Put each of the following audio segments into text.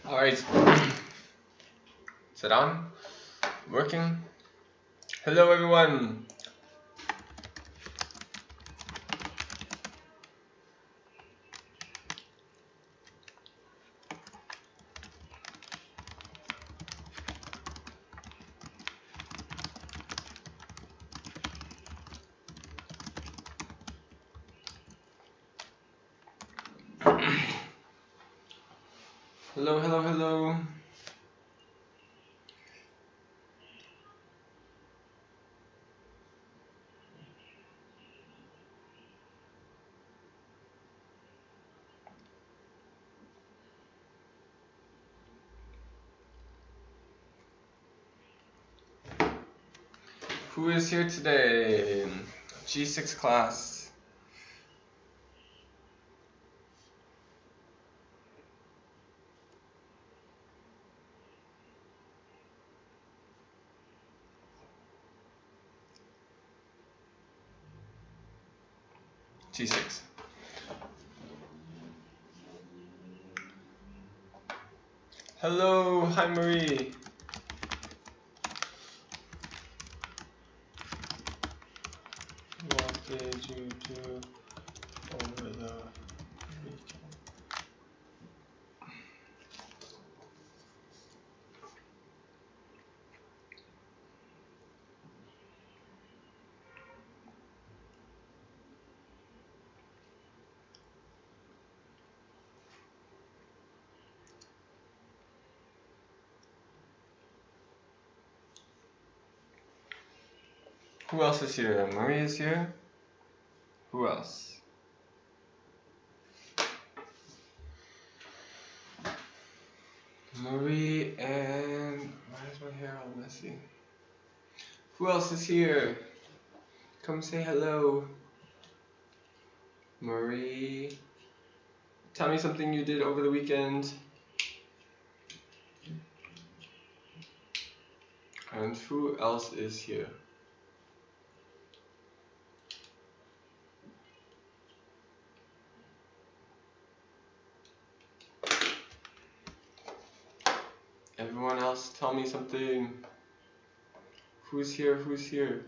Alright, sit down, working. Hello everyone. Hello. Who is here today? G6 class. G6. Hello, hi Marie. What did you do over the weekend? Who else is here? Marie is here. Who else? Marie and why is my hair all messy? Who else is here? Come say hello. Marie. Tell me something you did over the weekend. And who else is here? Everyone else, tell me something. Who's here? Who's here?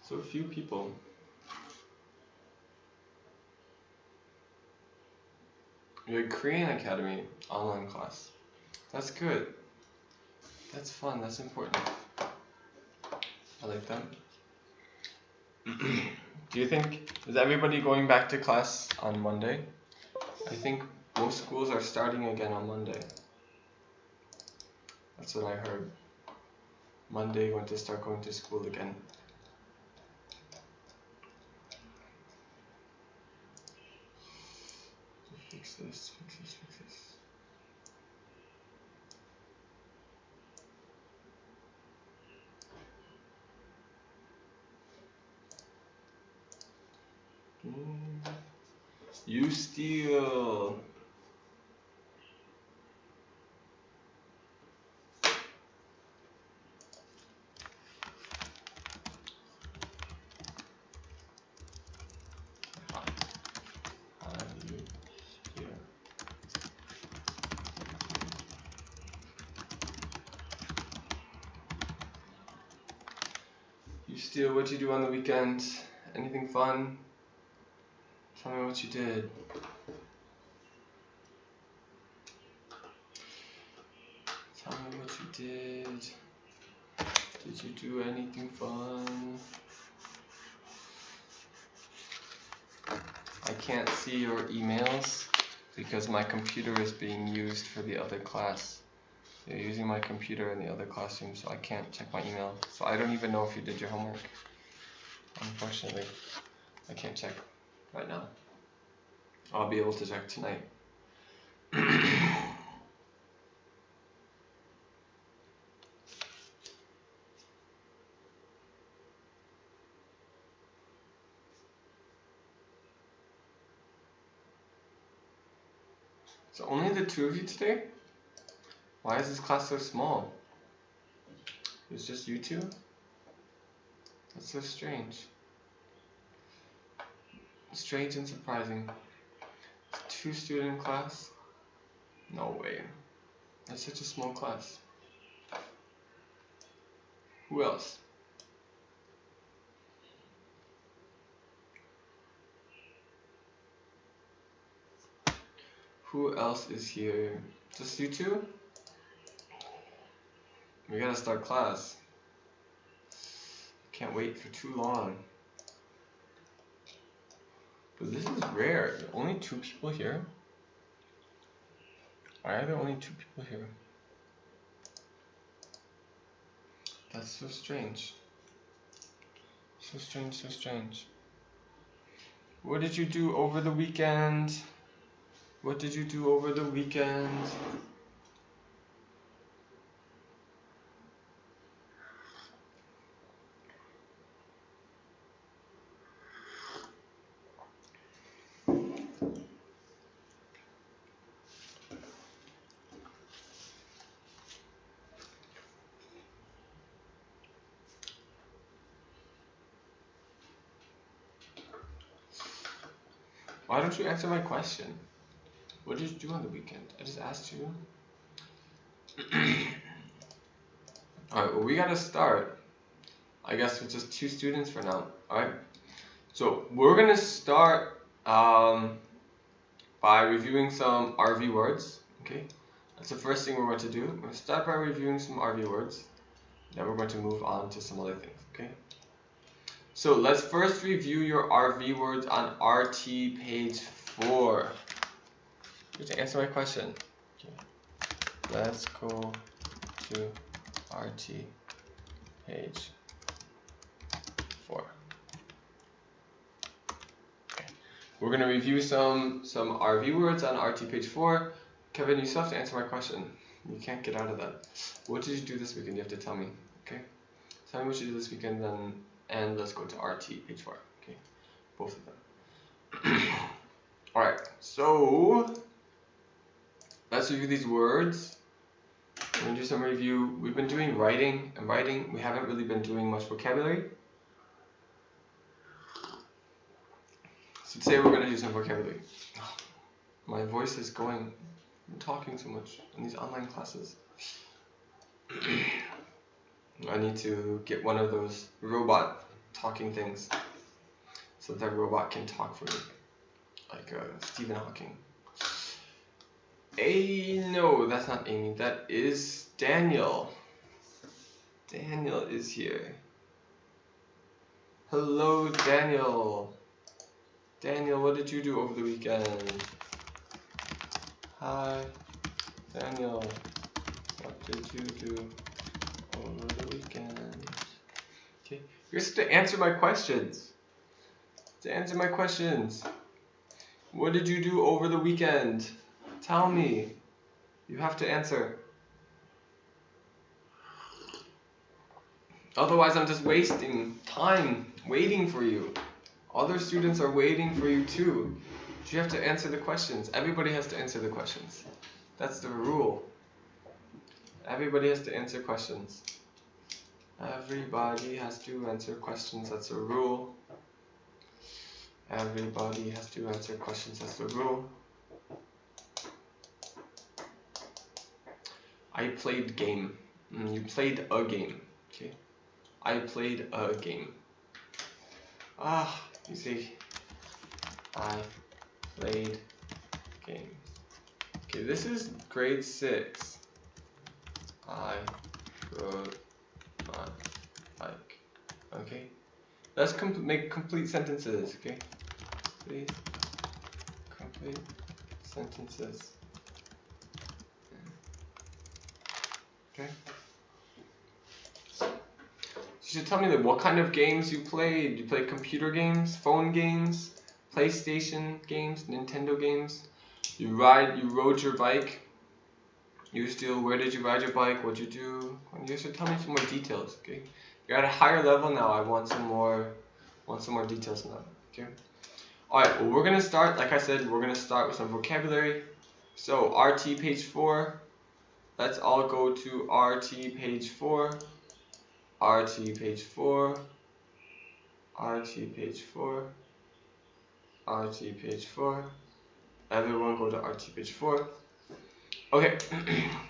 So few people. Your Korean Academy online class. That's good. That's fun. That's important. I like that. Do you think, is everybody going back to class on Monday? I think most schools are starting again on Monday. That's what I heard. Monday, going to start going to school again. Fix this. You steal. You steal. What'd you do on the weekend? Anything fun? Tell me what you did. Tell me what you did. Did you do anything fun? I can't see your emails because my computer is being used for the other class. They're using my computer in the other classroom, so I can't check my email. So I don't even know if you did your homework. Unfortunately, I can't check right now. I'll be able to check tonight. So only the two of you today? Why is this class so small? It's just you two? That's so strange. Strange and surprising. It's a 2-student class? No way. That's such a small class. Who else? Who else is here? Just you two? We gotta start class. Can't wait for too long. But this is rare. There are only 2 people here? Why are there only 2 people here? That's so strange. So strange, so strange. What did you do over the weekend? What did you do over the weekend? Why don't you answer my question? What did you do on the weekend? I just asked you. Alright, well we gotta start. I guess with just 2 students for now. Alright. So we're gonna start by reviewing some RV words. Okay. That's the first thing we're going to do. We're going to start by reviewing some RV words. Then we're going to move on to some other things. Okay. So let's first review your RV words on RT page 4. You have to answer my question. Okay. Let's go to RT page 4. Okay. We're going to review some RV words on RT page 4. Kevin, you still have to answer my question. You can't get out of that. What did you do this weekend? You have to tell me. Okay. Tell me what you did this weekend, then, and let's go to RT page 4. Okay. Both of them. Alright, so let's review these words. We're going to do some review. We've been doing writing and writing. We haven't really been doing much vocabulary. So today we're going to do some vocabulary. My voice is going. I'm talking so much in these online classes. I need to get one of those robot talking things so that robot can talk for me, like Stephen Hawking. No, that's not Amy. That is Daniel. Daniel is here. Hello, Daniel. Daniel, what did you do over the weekend? Hi, Daniel. What did you do over the weekend? Okay, you're supposed to answer my questions. To answer my questions. What did you do over the weekend? Tell me. You have to answer. Otherwise, I'm just wasting time waiting for you. Other students are waiting for you too. You have to answer the questions. Everybody has to answer the questions. That's the rule. Everybody has to answer questions. Everybody has to answer questions. That's a rule. Everybody has to answer questions. That's the rule. I played game. You played a game. Okay. I played a game. You see. I played games. Okay, this is grade 6. I rode my bike. Okay. Let's make complete sentences. Okay. Please. Complete sentences. Okay. You should tell me what kind of games you played. You played computer games, phone games, PlayStation games, Nintendo games. You rode your bike. Where did you ride your bike? What'd you do? You should tell me some more details, okay? You're at a higher level now. I want some more details now, okay? Alright, well we're gonna start, like I said, we're gonna start with some vocabulary. So RT page 4. Let's all go to RT page 4. RT page 4. RT page 4. RT page 4. Everyone go to RT page 4. Okay,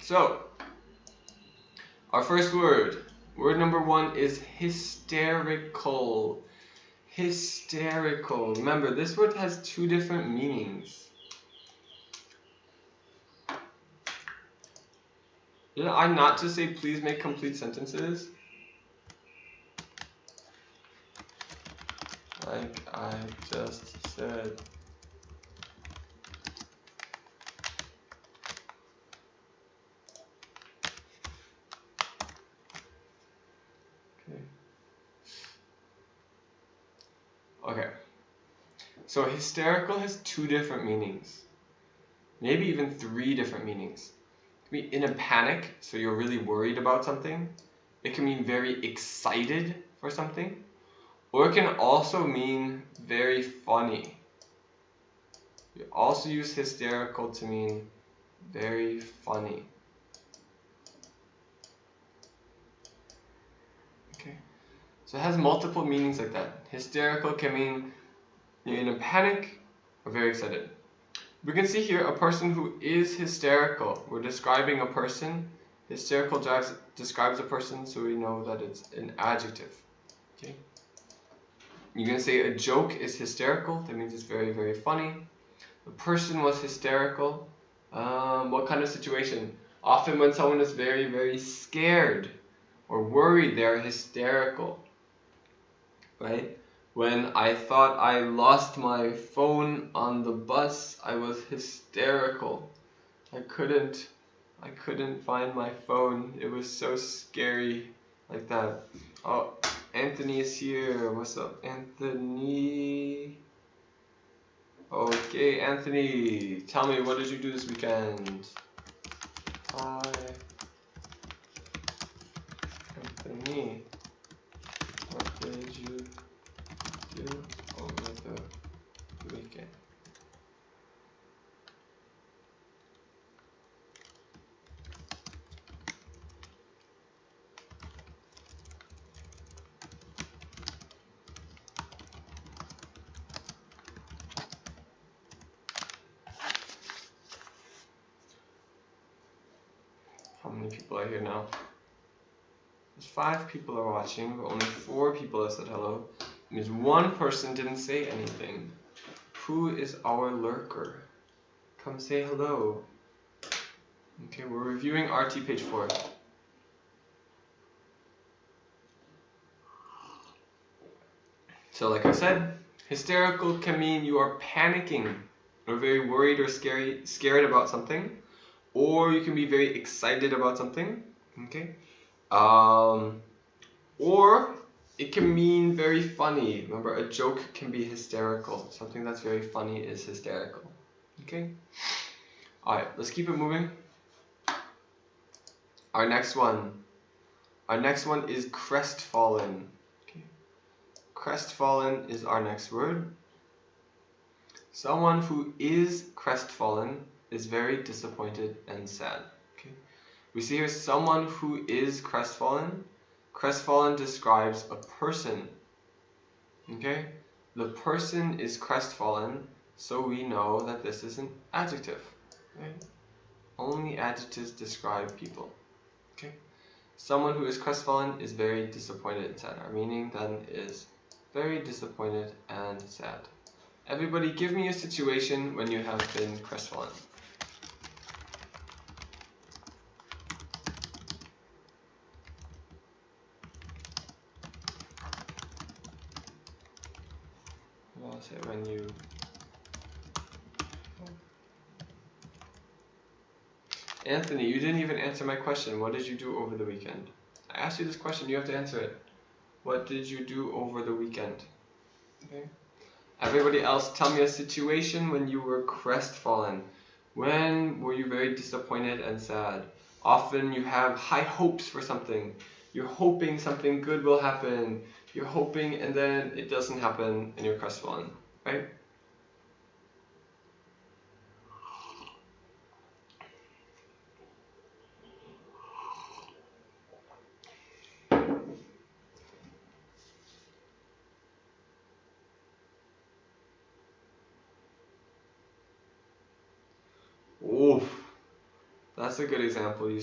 so our first word number 1 is hysterical. Hysterical. Remember, this word has 2 different meanings. Did I not just say please make complete sentences? Like I just said. Okay. So hysterical has 2 different meanings. Maybe even 3 different meanings. It can be in a panic, so you're really worried about something. It can mean very excited for something. Or it can also mean very funny. You also use hysterical to mean very funny. Okay. So it has multiple meanings like that. Hysterical can mean you're in a panic or very excited. We can see here a person who is hysterical. We're describing a person. Hysterical describes a person, so we know that it's an adjective. Okay. You can say a joke is hysterical. That means it's very, very funny. The person was hysterical. What kind of situation? Often when someone is very, very scared or worried, they're hysterical. Right? When I thought I lost my phone on the bus, I was hysterical. I couldn't find my phone. It was so scary, like that. Oh, Anthony is here. What's up, Anthony? Okay, Anthony, tell me, what did you do this weekend? Hi, Anthony. What did you do over the weekend? How many people are here now? There's 5 people are watching, but only 4 people have said hello. It means 1 person didn't say anything. Who is our lurker? Come say hello. Okay, we're reviewing RT page 4. So like I said, hysterical can mean you are panicking or very worried or scared about something. Or you can be very excited about something. Okay? Or it can mean very funny. Remember, a joke can be hysterical. Something that's very funny is hysterical. Okay? Alright, let's keep it moving. Our next one is crestfallen. Okay. Crestfallen is our next word. Someone who is crestfallen is very disappointed and sad. Okay. We see here someone who is crestfallen. Crestfallen describes a person. Okay? The person is crestfallen, so we know that this is an adjective. Right? Only adjectives describe people. Okay? Someone who is crestfallen is very disappointed and sad. Our meaning then is very disappointed and sad. Everybody give me a situation when you have been crestfallen. I'll say when you... Anthony, you didn't even answer my question. What did you do over the weekend? I asked you this question, you have to answer it. What did you do over the weekend? Okay. Everybody else, tell me a situation when you were crestfallen. When were you very disappointed and sad? Often you have high hopes for something. You're hoping something good will happen. You're hoping and then it doesn't happen and you're crestfallen, right? That's a good example. You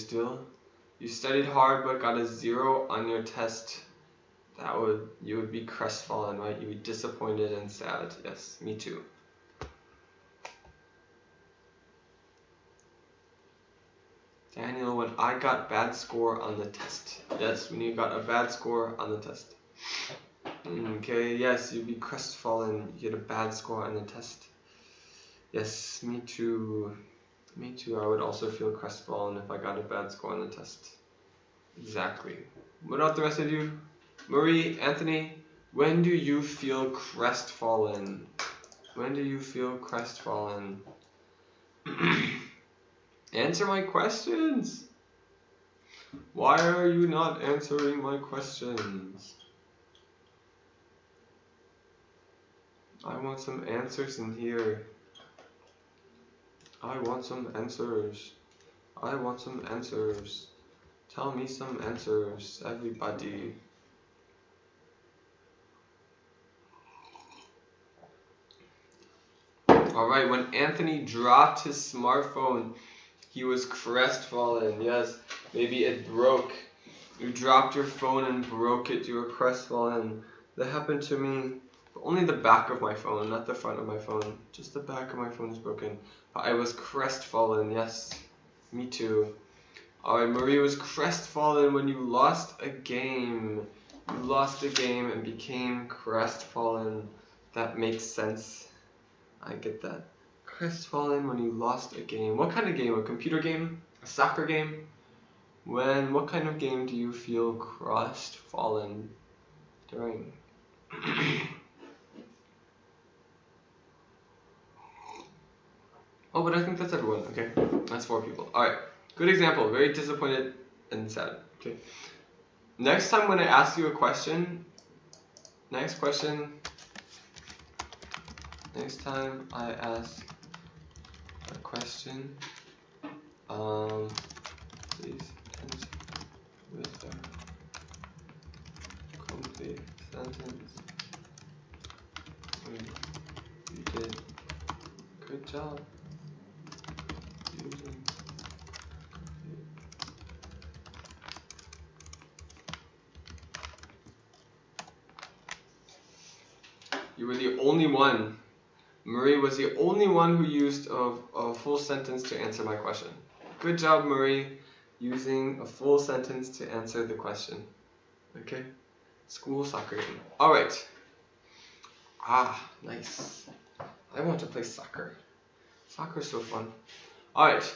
studied hard but got a 0 on your test. You would be crestfallen, right? You'd be disappointed and sad. Yes, me too. Daniel, when I got bad score on the test. Yes, when you got a bad score on the test. Okay, yes, you'd be crestfallen. You get a bad score on the test. Yes, me too. Me too. I would also feel crestfallen if I got a bad score on the test. Exactly. What about the rest of you? Marie, Anthony, when do you feel crestfallen? When do you feel crestfallen? Answer my questions. Why are you not answering my questions? I want some answers in here. I want some answers. I want some answers. Tell me some answers, everybody. Alright, when Anthony dropped his smartphone, he was crestfallen. Yes, maybe it broke. You dropped your phone and broke it. You were crestfallen. That happened to me. But only the back of my phone, not the front of my phone. Just the back of my phone is broken. But I was crestfallen. Yes, me too. Alright, Marie was crestfallen when you lost a game. You lost a game and became crestfallen. That makes sense. I get that. Crestfallen when you lost a game. What kind of game? A computer game? A soccer game? What kind of game do you feel crestfallen during? Oh, but I think that's everyone. Okay, that's 4 people. Alright, good example. Very disappointed and sad. Okay. Next time when I ask you a question, next time I ask a question, please answer with a complete sentence. You did a good job using You were the only one. Marie was the only one who used a full sentence to answer my question. Good job, Marie, using a full sentence to answer the question. Okay? School soccer game. Alright. Nice. I want to play soccer. Soccer's so fun. Alright.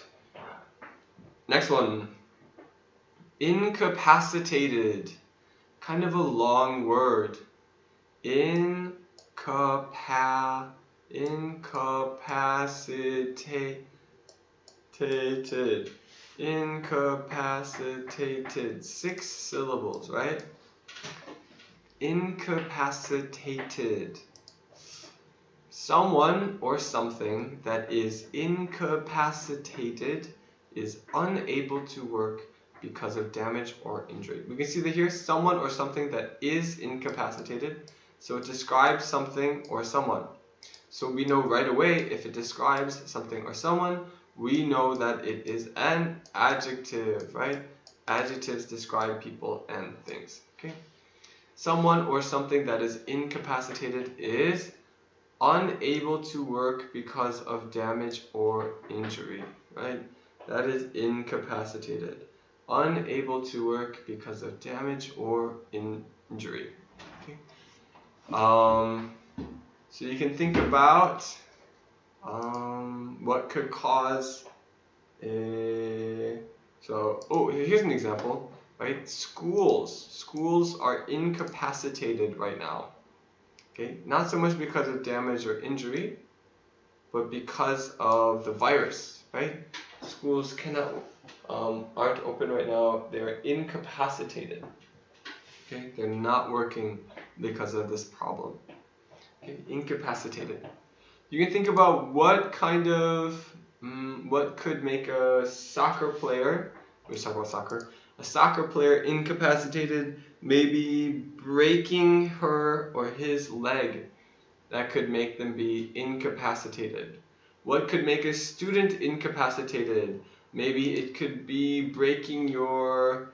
Next one. Incapacitated. Kind of a long word. Incapacitated. 6 syllables, right? Incapacitated. Someone or something that is incapacitated is unable to work because of damage or injury. We can see that here, someone or something that is incapacitated. So it describes something or someone. So we know right away if it describes something or someone, we know that it is an adjective, right? Adjectives describe people and things, okay? Someone or something that is incapacitated is unable to work because of damage or injury, right? That is incapacitated. Unable to work because of damage or injury. Okay. So you can think about what could cause here's an example, right? Schools are incapacitated right now. Okay, not so much because of damage or injury, but because of the virus, right? Schools aren't open right now. They're incapacitated. Okay, they're not working because of this problem. Okay, incapacitated. You can think about what could make a soccer player, let's talk about soccer, a soccer player incapacitated, maybe breaking her or his leg. That could make them be incapacitated. What could make a student incapacitated? Maybe it could be breaking your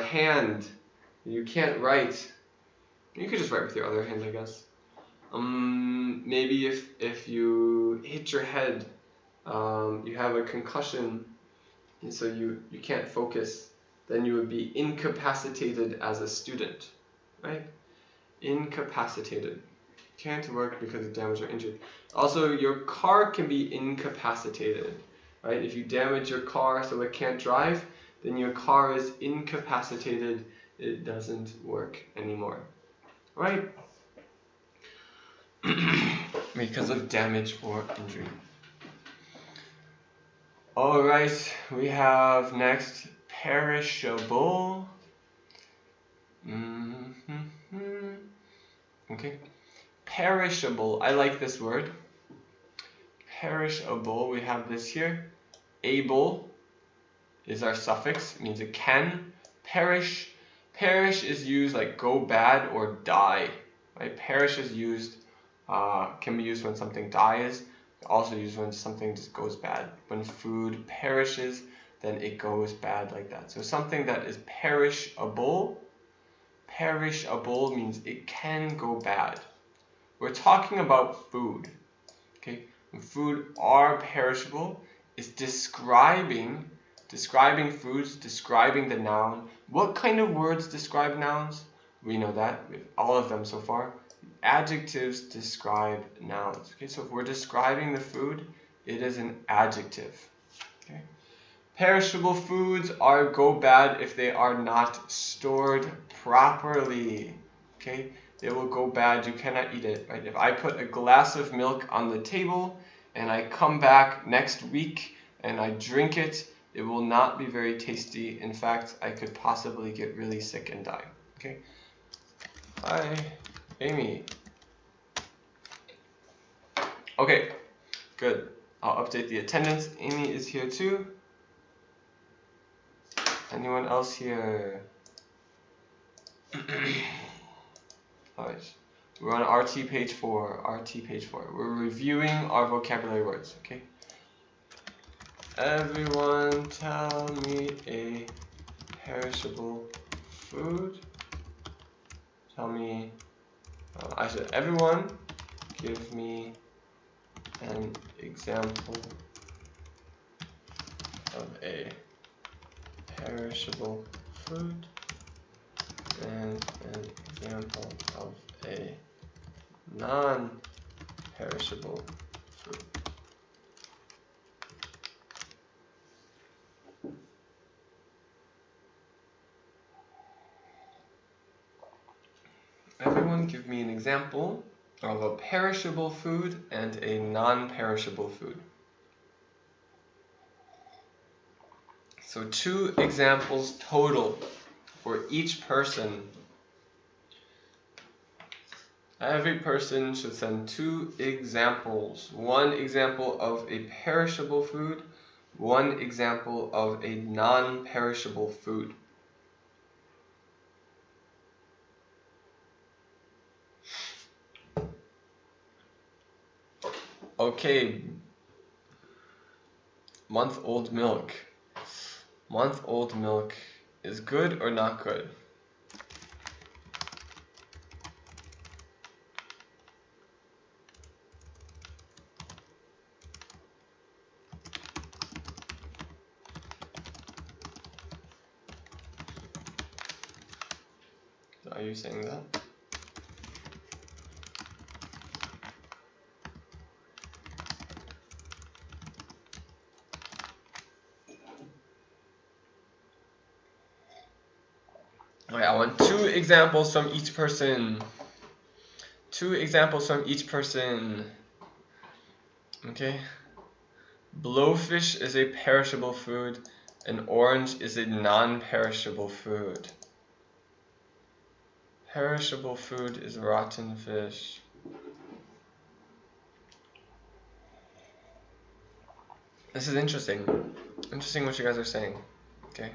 hand. You can't write. You could just write with your other hand, I guess. Maybe if you hit your head, you have a concussion, and so you can't focus, then you would be incapacitated as a student, right? Incapacitated. Can't work because of damage or injury. Also, your car can be incapacitated, right? If you damage your car so it can't drive, then your car is incapacitated. It doesn't work anymore, right? Because of damage or injury. Alright, we have next perishable. Okay. Perishable. I like this word. Perishable. We have this here. Able is our suffix. It means it can perish. Perish is used like go bad or die. Right? Perish is used, can be used when something dies. Also used when something just goes bad. When food perishes, then it goes bad like that. So something that is perishable. Perishable means it can go bad. We're talking about food. Okay, when food are perishable, it's describing foods, describing the noun. What kind of words describe nouns? We know that, all of them so far. Adjectives describe nouns. Okay, so if we're describing the food, it is an adjective. Okay. Perishable foods go bad if they are not stored properly. Okay, they will go bad. You cannot eat it. Right? If I put a glass of milk on the table and I come back next week and I drink it, it will not be very tasty. In fact, I could possibly get really sick and die. Okay. Hi, Amy. Okay, good. I'll update the attendance. Amy is here too. Anyone else here? Alright. We're on RT page 4. RT page 4. We're reviewing our vocabulary words, okay? Everyone tell me a perishable food. Tell me, I said everyone give me an example of a perishable food and an example of a non-perishable food. Everyone give me an example of a perishable food and a non-perishable food. So 2 examples total for each person. Every person should send 2 examples. 1 example of a perishable food, 1 example of a non-perishable food. Okay, month-old milk. Month-old milk is good or not good? Are you saying that? Okay, I want 2 examples from each person. 2 examples from each person. Okay. Blowfish is a perishable food. An orange is a non-perishable food. Perishable food is rotten fish. This is interesting. Interesting what you guys are saying. Okay.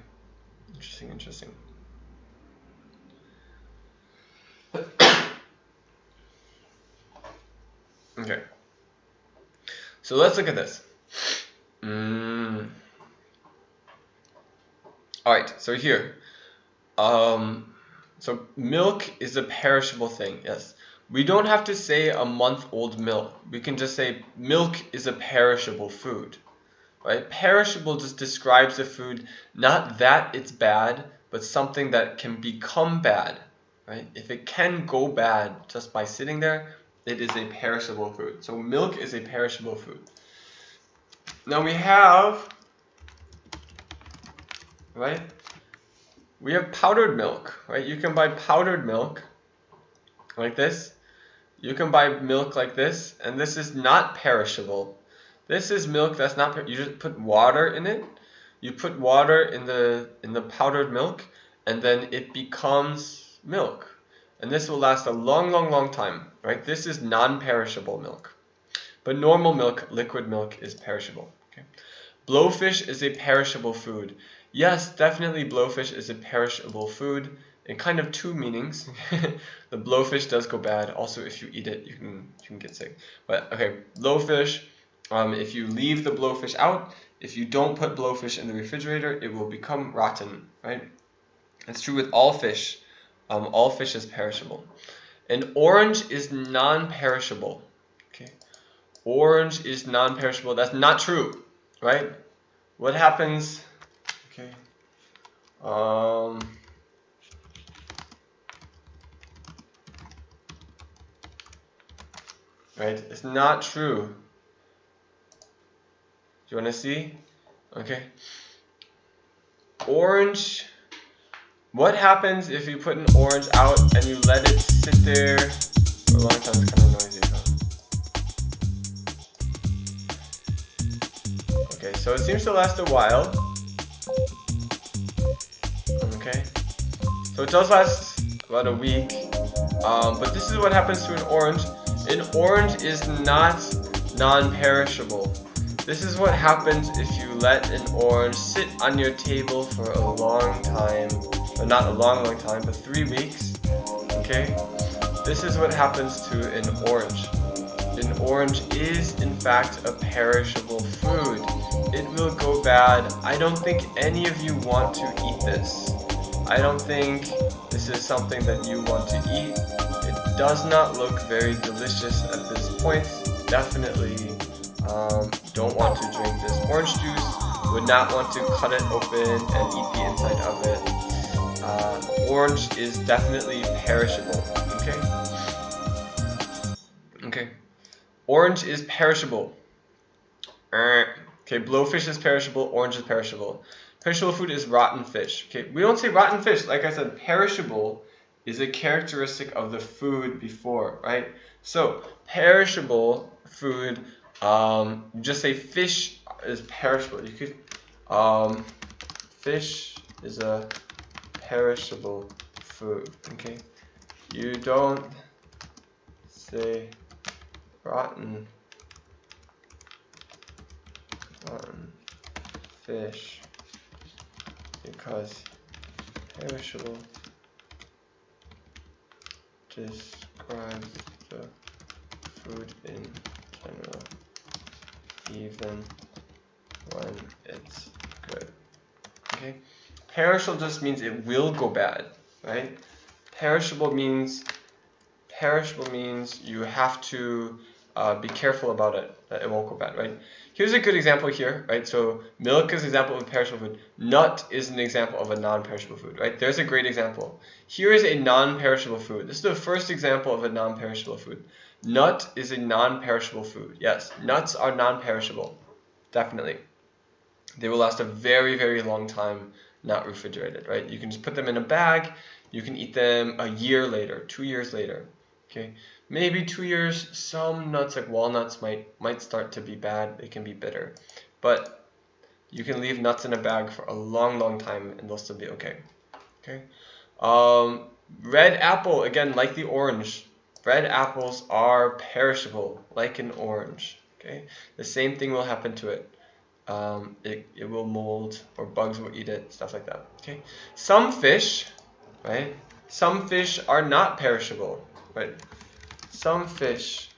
Interesting. Okay. So let's look at this. Alright, so here. So milk is a perishable thing, yes. We don't have to say a month-old milk. We can just say milk is a perishable food. Right? Perishable just describes a food, not that it's bad, but something that can become bad. Right? If it can go bad just by sitting there, it is a perishable food. So milk is a perishable food. Now we have, right? We have powdered milk, right? You can buy powdered milk like this. You can buy milk like this, and this is not perishable. This is milk that's not. You just put water in it. You put water in the powdered milk, and then it becomes milk. And this will last a long, long, long time, right? This is non-perishable milk. But normal milk, liquid milk, is perishable. Okay. Blowfish is a perishable food. Yes, definitely blowfish is a perishable food. In kind of two meanings. The blowfish does go bad. Also, if you eat it, you can get sick. But okay, blowfish. If you leave the blowfish out, if you don't put blowfish in the refrigerator, it will become rotten, right? It's true with all fish. All fish is perishable. An orange is non-perishable. Okay, orange is non-perishable. That's not true, right? What happens? Okay. Right? It's not true. Do you want to see? Okay. Orange. What happens if you put an orange out and you let it sit there for a long time? It's kind of noisy, huh? Okay, so it seems to last a while. Okay. So it does last about a week. But this is what happens to an orange. An orange is not non-perishable. This is what happens if you let an orange sit on your table for a long time. Or not a long, long time, but 3 weeks. Okay? This is what happens to an orange. An orange is, in fact, a perishable food. It will go bad. I don't think any of you want to eat this. I don't think this is something that you want to eat. It does not look very delicious at this point. Definitely don't want to drink this orange juice. Would not want to cut it open and eat the inside of it. Orange is definitely perishable. Okay? Okay. Orange is perishable. Okay, blowfish is perishable, orange is perishable. Perishable food is rotten fish. Okay, we don't say rotten fish. Like I said, perishable is a characteristic of the food before, right? So, perishable food, just say fish is perishable. You could, fish is a perishable food, okay? You don't say rotten fish because perishable describes the food in general, even when it's good. Okay? Perishable just means it will go bad, right? Perishable means you have to be careful about it, that it won't go bad, right? Here's a good example here, right? So milk is an example of a perishable food. Nut is an example of a non-perishable food, right? There's a great example. Here is a non-perishable food. This is the first example of a non-perishable food. Nut is a non-perishable food. Yes, nuts are non-perishable, definitely. They will last a very, very long time, not refrigerated, right? You can just put them in a bag. You can eat them a year later, 2 years later. Okay, maybe 2 years. Some nuts like walnuts might start to be bad. They can be bitter, but you can leave nuts in a bag for a long, long time and they'll still be okay. Okay. Red apple, again, like the orange. Red apples are perishable, like an orange. Okay. The same thing will happen to it. It will mold or bugs will eat it, stuff like that. Okay. Some fish, right? Some fish are not perishable. Right. Some fish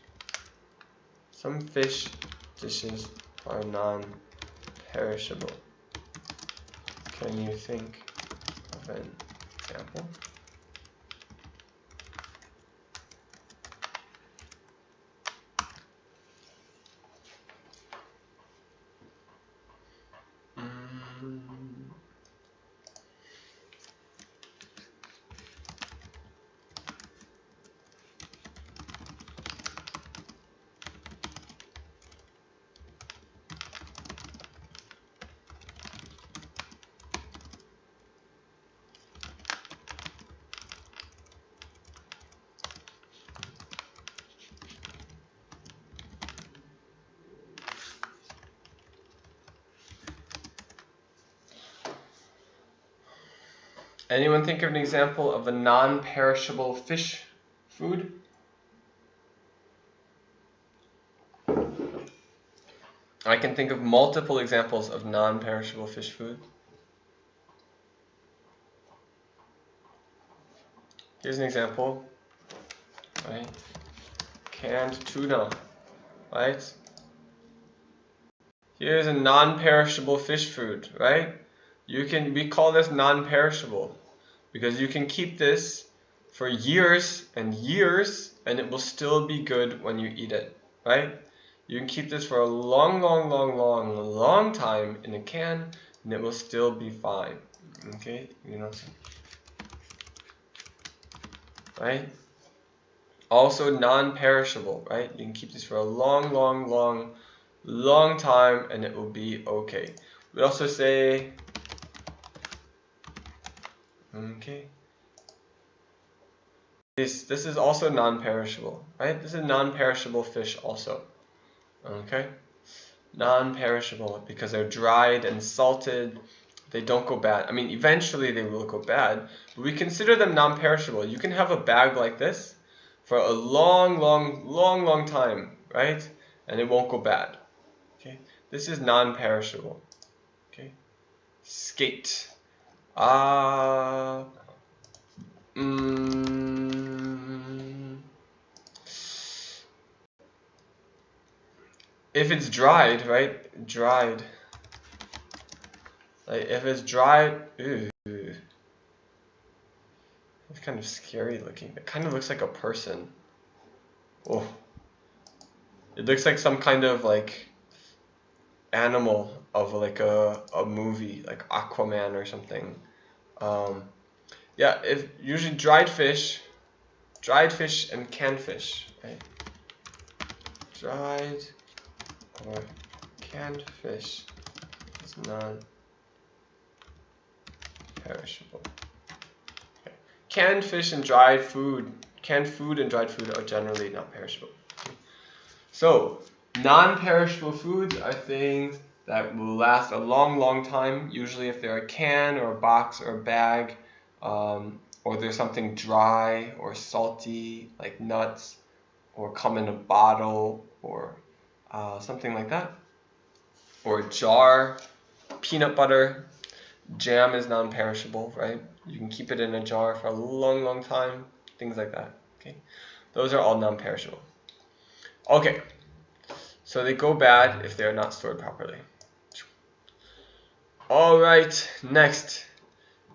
dishes are non-perishable. Can you think of an example? Anyone think of an example of a non-perishable fish food? I can think of multiple examples of non-perishable fish food. Here's an example, right? Canned tuna, right? Here's a non-perishable fish food, right? We call this non-perishable because you can keep this for years and years and it will still be good when you eat it, right? You can keep this for a long time in a can and it will still be fine, okay? Right? Also non-perishable, right? You can keep this for a long time and it will be okay. We also say, okay, this is also non-perishable, right? This is non-perishable fish also, okay? Non-perishable because they're dried and salted. They don't go bad. I mean, eventually they will go bad, but we consider them non-perishable. You can have a bag like this for a long time, right? And it won't go bad. Okay, this is non-perishable. Okay, skate. If it's dried, right? Dried. Like if it's dried, it's kind of scary looking. It kind of looks like a person. Oh, it looks like some kind of like animal of like a movie, like Aquaman or something. Yeah, if usually dried fish and canned fish, right? Dried or canned fish is non-perishable. Okay. Canned food and dried food are generally not perishable. Okay. So, non-perishable foods are things that will last a long time, usually if they're a can or a box or a bag, or there's something dry or salty like nuts, or come in a bottle or something like that, or a jar. Peanut butter, jam is non-perishable, right? You can keep it in a jar for a long time, things like that. Okay, those are all non-perishable. Okay, so they go bad if they're not stored properly. All right, next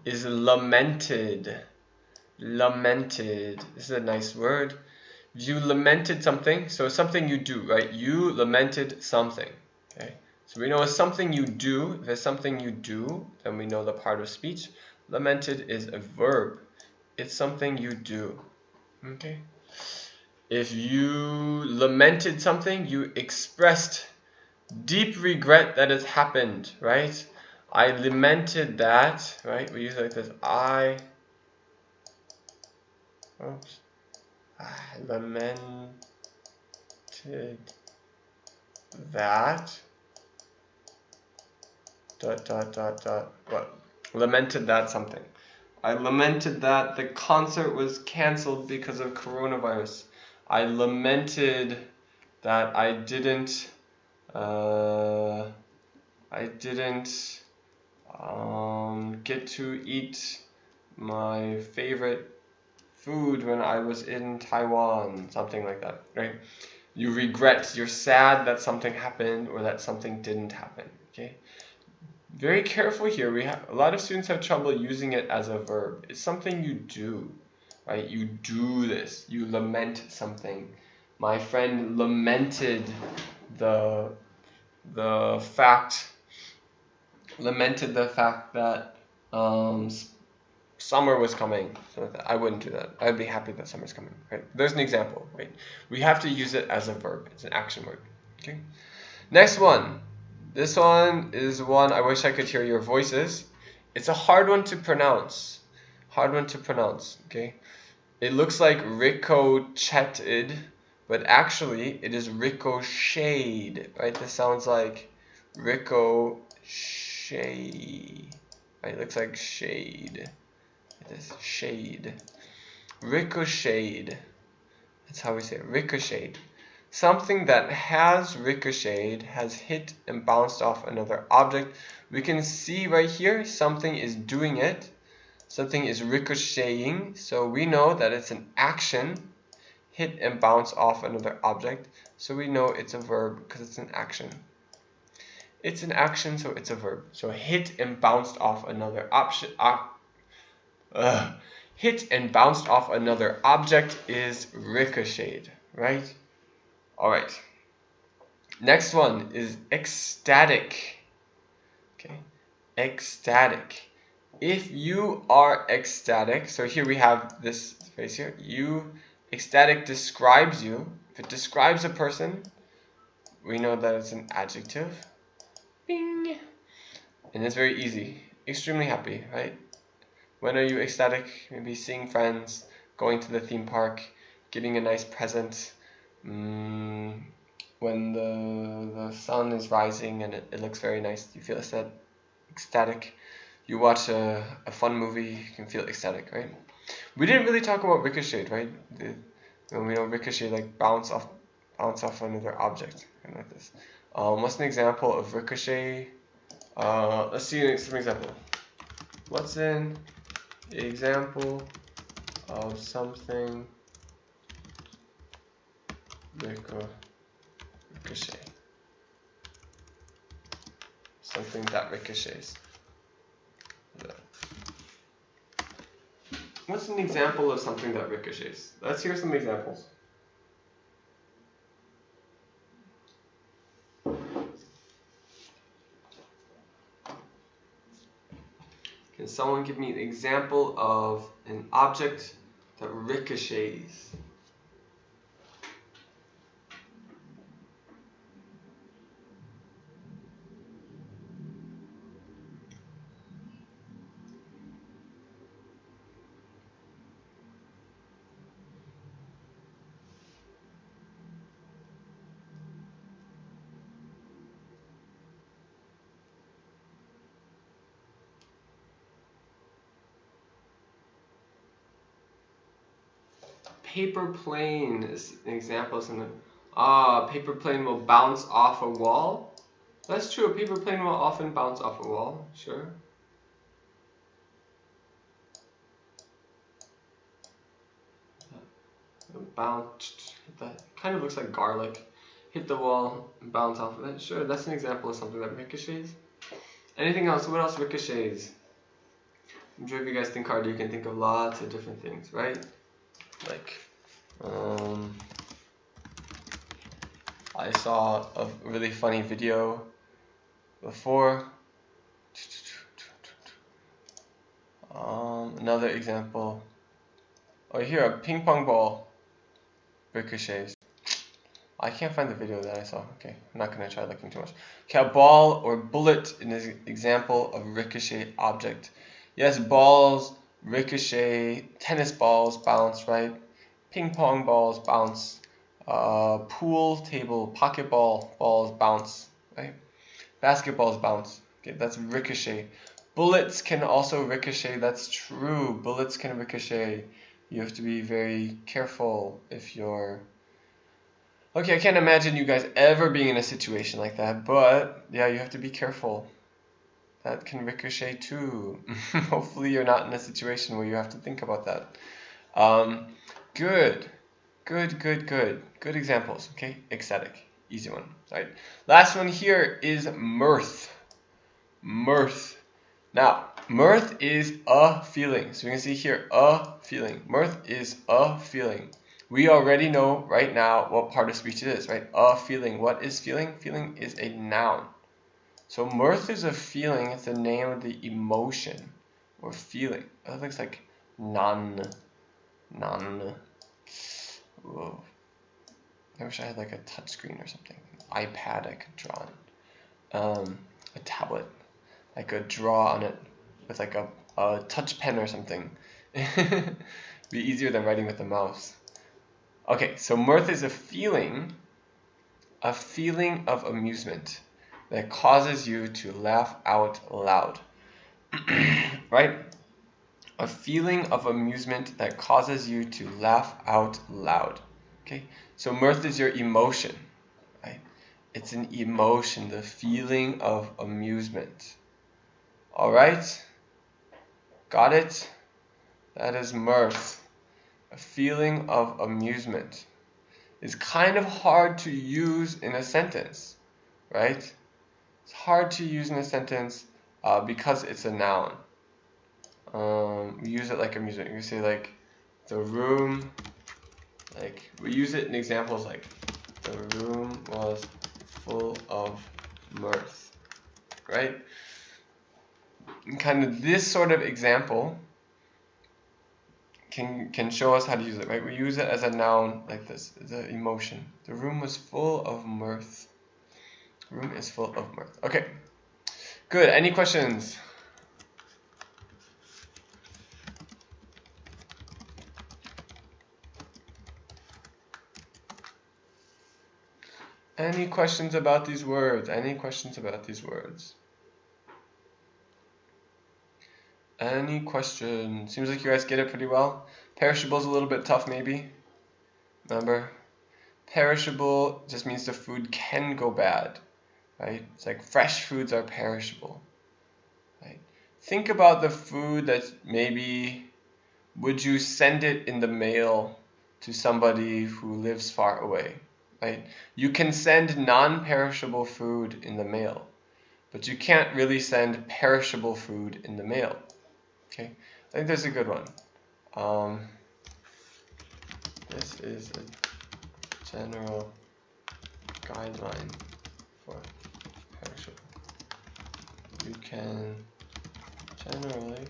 is lamented. Lamented. This is a nice word. You lamented something, so something you do, right? You lamented something. Okay, so we know it's something you do. If it's something you do, then we know the part of speech. Lamented is a verb. It's something you do. Okay. If you lamented something, you expressed deep regret that it happened, right? I lamented that, right? We use it like this. I lamented that. ... What? Lamented that something. I lamented that the concert was canceled because of coronavirus. I lamented that I didn't get to eat my favorite food when I was in Taiwan, something like that, right? You're sad that something happened or that something didn't happen, okay? Very careful here. A lot of students have trouble using it as a verb. It's something you do, right? You do this. You lament something. My friend lamented the fact that summer was coming. So I wouldn't do that. I'd be happy that summer's coming. Right? There's an example. Right? We have to use it as a verb. It's an action word. Okay. Next one. This one is one I wish I could hear your voices. It's a hard one to pronounce. Hard one to pronounce. Okay. It looks like ricocheted, but actually it is ricocheted. Right. This sounds like ricochet. Right. It looks like shade. It is shade. Ricocheted. That's how we say it. Ricocheted. Something that has ricocheted, has hit and bounced off another object. We can see right here something is doing it. Something is ricocheting. So we know that it's an action. Hit and bounce off another object. So we know it's a verb because it's an action. It's an action, so it's a verb. So hit and bounced off another option. Hit and bounced off another object is ricocheted, right? All right. Next one is ecstatic. Okay, ecstatic. If you are ecstatic, so here we have this phrase here. Ecstatic describes you. If it describes a person, we know that it's an adjective. Bing. And it's very easy. Extremely happy, right? When are you ecstatic? Maybe seeing friends, going to the theme park, getting a nice present. When the sun is rising and it looks very nice, you feel ecstatic. You watch a fun movie, you can feel ecstatic, right? We didn't really talk about ricochet, right? We know ricochet, like bounce off another object, kind of like this. What's an example of ricochet? Let's see some example. What's an example of something ricochet? Something that ricochets. What's an example of something that ricochets? Let's hear some examples. Can someone give me an example of an object that ricochets? Paper plane is an example of something. Paper plane will bounce off a wall. That's true. A paper plane will often bounce off a wall. Sure. Bounce. That kind of looks like garlic. Hit the wall, bounce off of it. Sure, that's an example of something that ricochets. Anything else? What else ricochets? I'm sure if you guys think hard, you can think of lots of different things, right? Like, I saw a really funny video before. Another example. Oh, here, a ping pong ball ricochets. I can't find the video that I saw. Okay, I'm not going to try looking too much. Okay, a ball or bullet is an example of ricochet object. Yes, balls ricochet, tennis balls bounce, right? Ping pong balls bounce. Pool table, pocket balls bounce, right? Basketballs bounce. Okay, that's ricochet. Bullets can also ricochet. That's true. Bullets can ricochet. You have to be very careful if you're... Okay, I can't imagine you guys ever being in a situation like that, but yeah, you have to be careful. That can ricochet too. Hopefully you're not in a situation where you have to think about that. Good examples. Okay, ecstatic, easy one. Right. Last one here is mirth. mirth. Now, mirth is a feeling. So we can see here, a feeling. Mirth is a feeling. We already know right now what part of speech it is, right? A feeling. What is feeling? Feeling is a noun. So mirth is a feeling. It's the name of the emotion or feeling. That looks like nan. Whoa. I wish I had like a touch screen or something. An iPad I could draw on. A tablet. I could draw on it with like a touch pen or something. Be easier than writing with the mouse. Okay, so mirth is a feeling of amusement that causes you to laugh out loud. Right? A feeling of amusement that causes you to laugh out loud. Okay? So mirth is your emotion, right? It's an emotion, the feeling of amusement. All right? Got it? That is mirth. A feeling of amusement. It's kind of hard to use in a sentence, right? It's hard to use in a sentence because it's a noun. We use it like amusement. You say like the room, like we use it in examples like the room was full of mirth, right? And kind of this sort of example can show us how to use it, right? We use it as a noun like this, the emotion. The room was full of mirth. The room is full of mirth. Okay, good. Any questions? Any questions about these words? Any questions about these words? Any questions? Seems like you guys get it pretty well. Perishable is a little bit tough maybe. Remember? Perishable just means the food can go bad, right? It's like fresh foods are perishable, right? Think about the food that maybe, would you send it in the mail to somebody who lives far away, right? You can send non-perishable food in the mail, but you can't really send perishable food in the mail. Okay, I think this is a good one. This is a general guideline for perishable. You can generally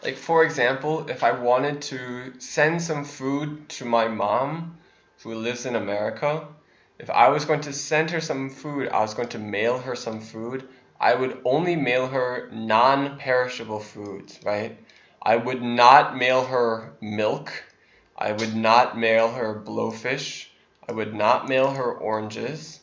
like, for example, if I wanted to send some food to my mom who lives in America, if I was going to send her some food, I was going to mail her some food, I would only mail her non-perishable foods, right? I would not mail her milk. I would not mail her blowfish. I would not mail her oranges.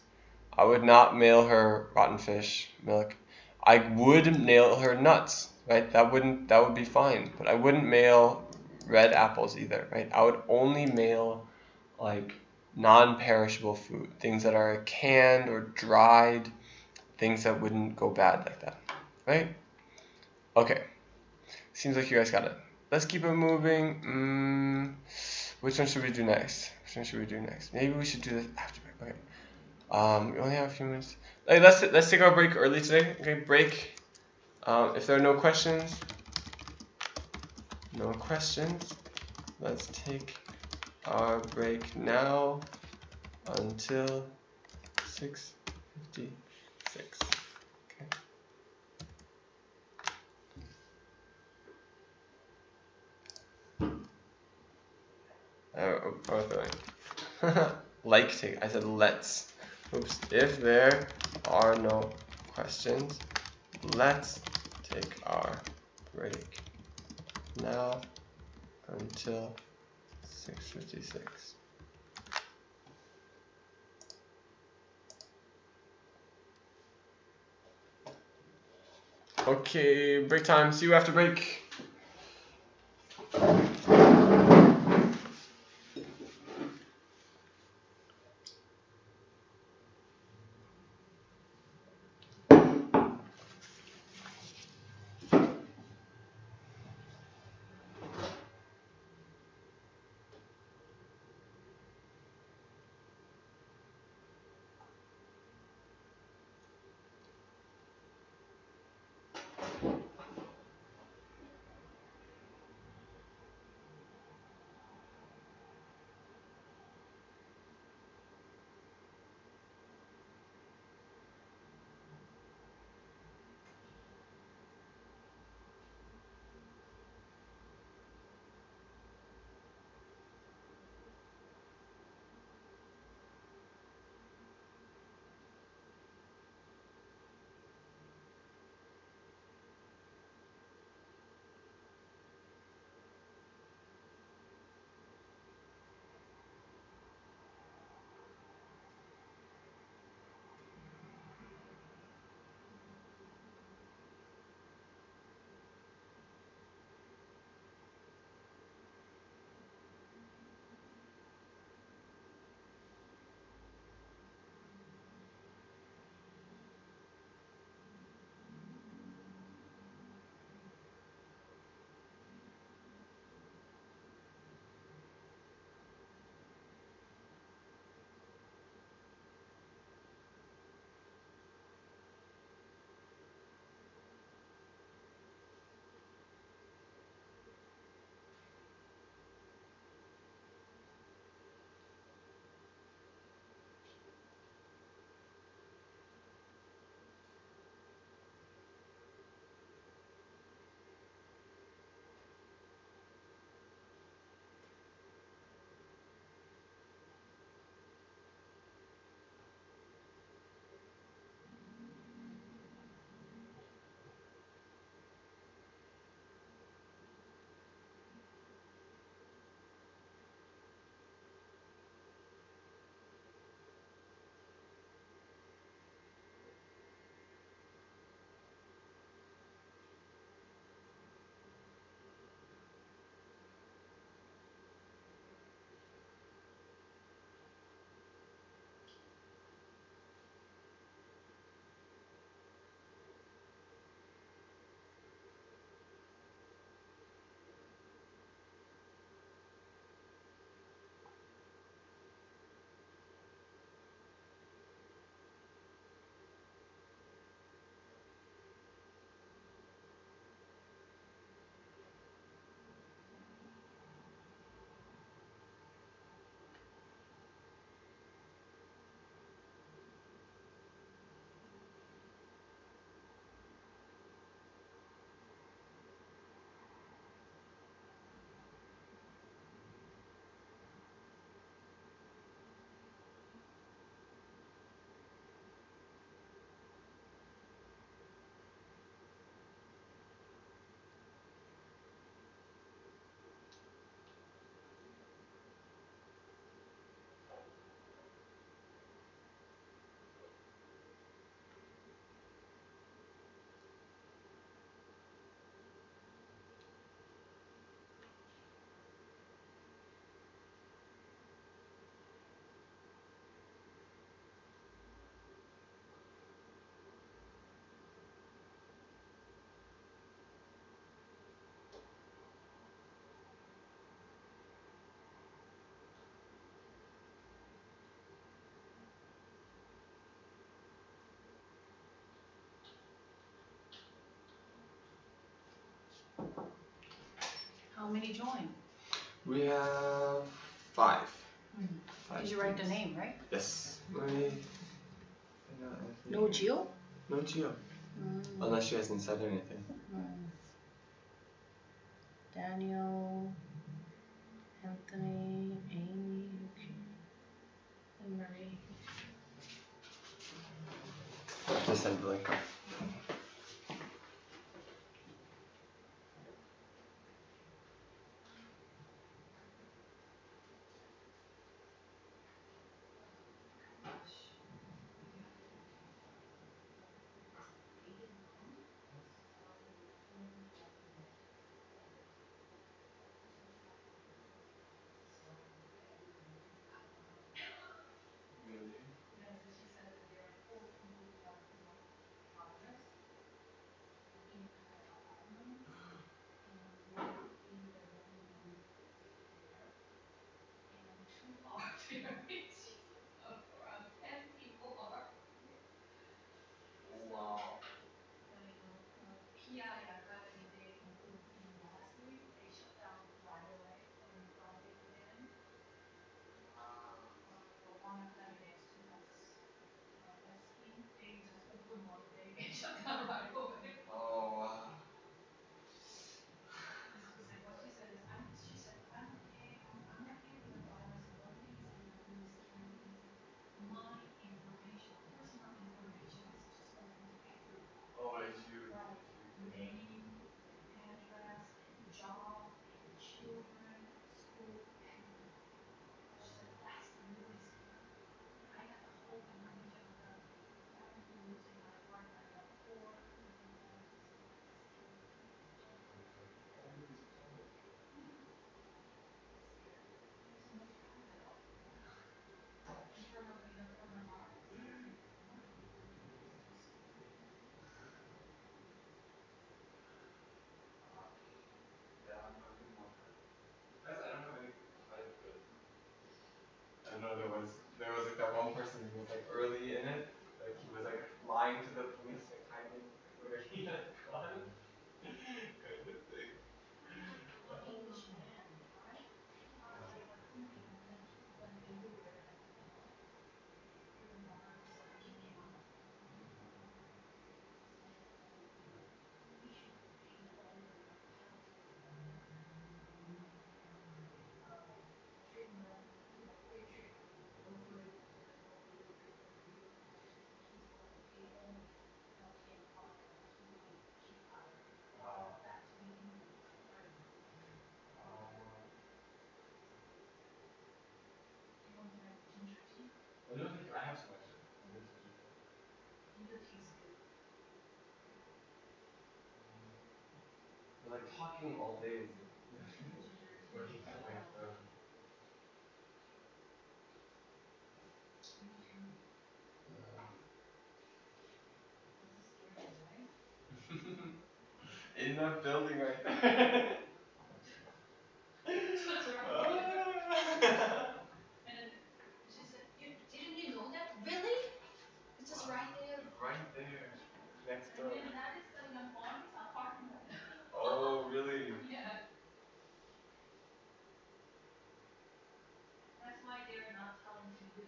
I would not mail her rotten fish, milk. I would mail her nuts. Right, that would be fine, but I wouldn't mail red apples either, right? I would only mail like non-perishable food, things that are canned or dried, things that wouldn't go bad like that, right? Okay, seems like you guys got it. Let's keep it moving. Which one should we do next? Maybe we should do this after break. Okay. We only have a few minutes. Hey, let's take our break early today. Okay, break. If there are no questions, let's take our break now until 6:56. Okay. I said let's. Oops. If there are no questions, let's take our break now until 6:56. Okay, break time. See you after break. How many joined? We have 5. Did you write the name, right? Yes. No Gio? No Gio. Unless she hasn't said anything. Daniel, Anthony, Amy, okay. And Marie. Just send the link. person who was like early in it. Like he was like lying to the police, like hiding where he had gone. Kind of thing. Englishman, right? Oh, no, thank you. I have some extra. No, thank you. But like talking all day is like working out my throat. In that building right there. That's right. Ah. She said, didn't you know that? Really? It's just right there. Right there. Next And door. then that is the Lamborghini's apartment. Oh, really? Yeah. That's why they're not telling to you.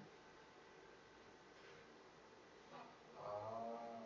Ah.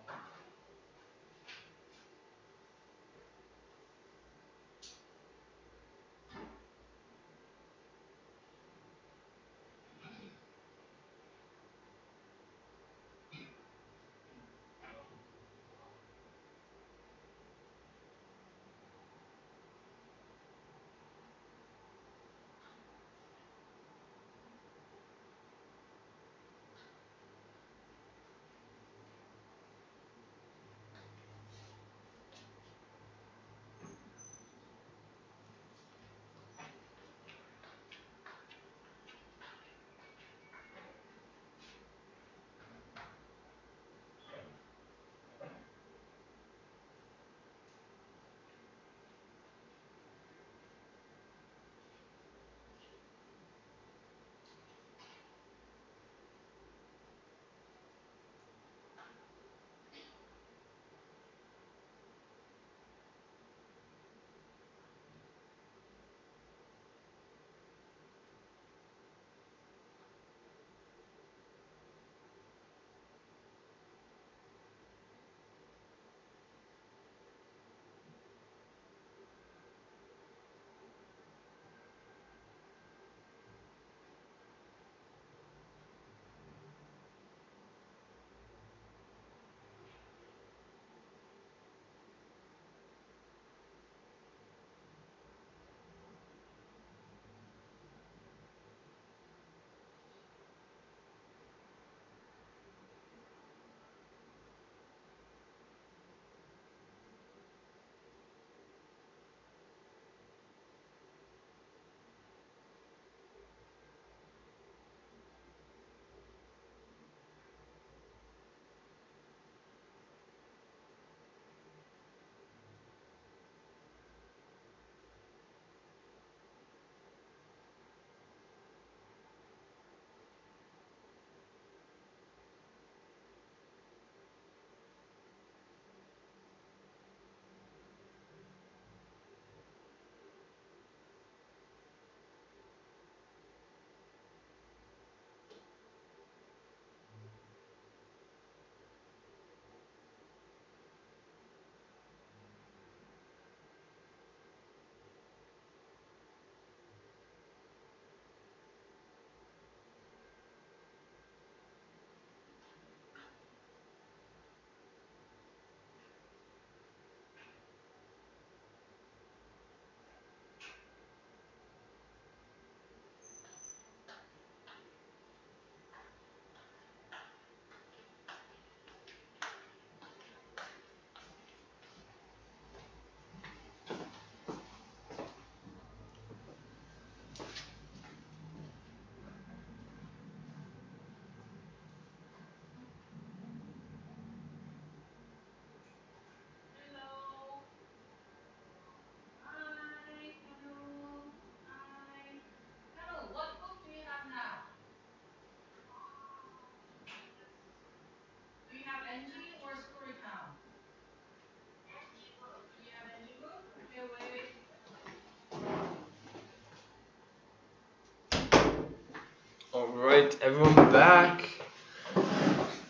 Alright, everyone back.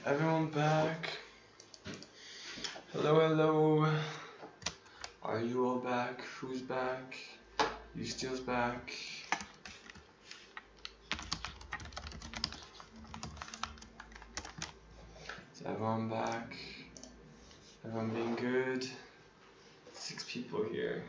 Everyone back. Hello, hello. Are you all back? Who's back? You still's back. Is everyone back? Everyone being good? 6 people here.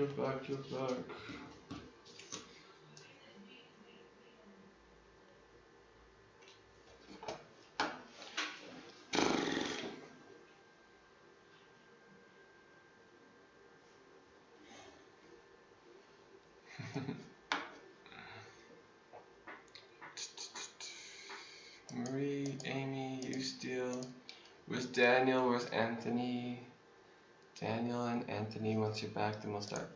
You're back. Marie, Amy, you still. Where's Daniel? Where's Anthony? Daniel and Anthony, once you're back, then we'll start.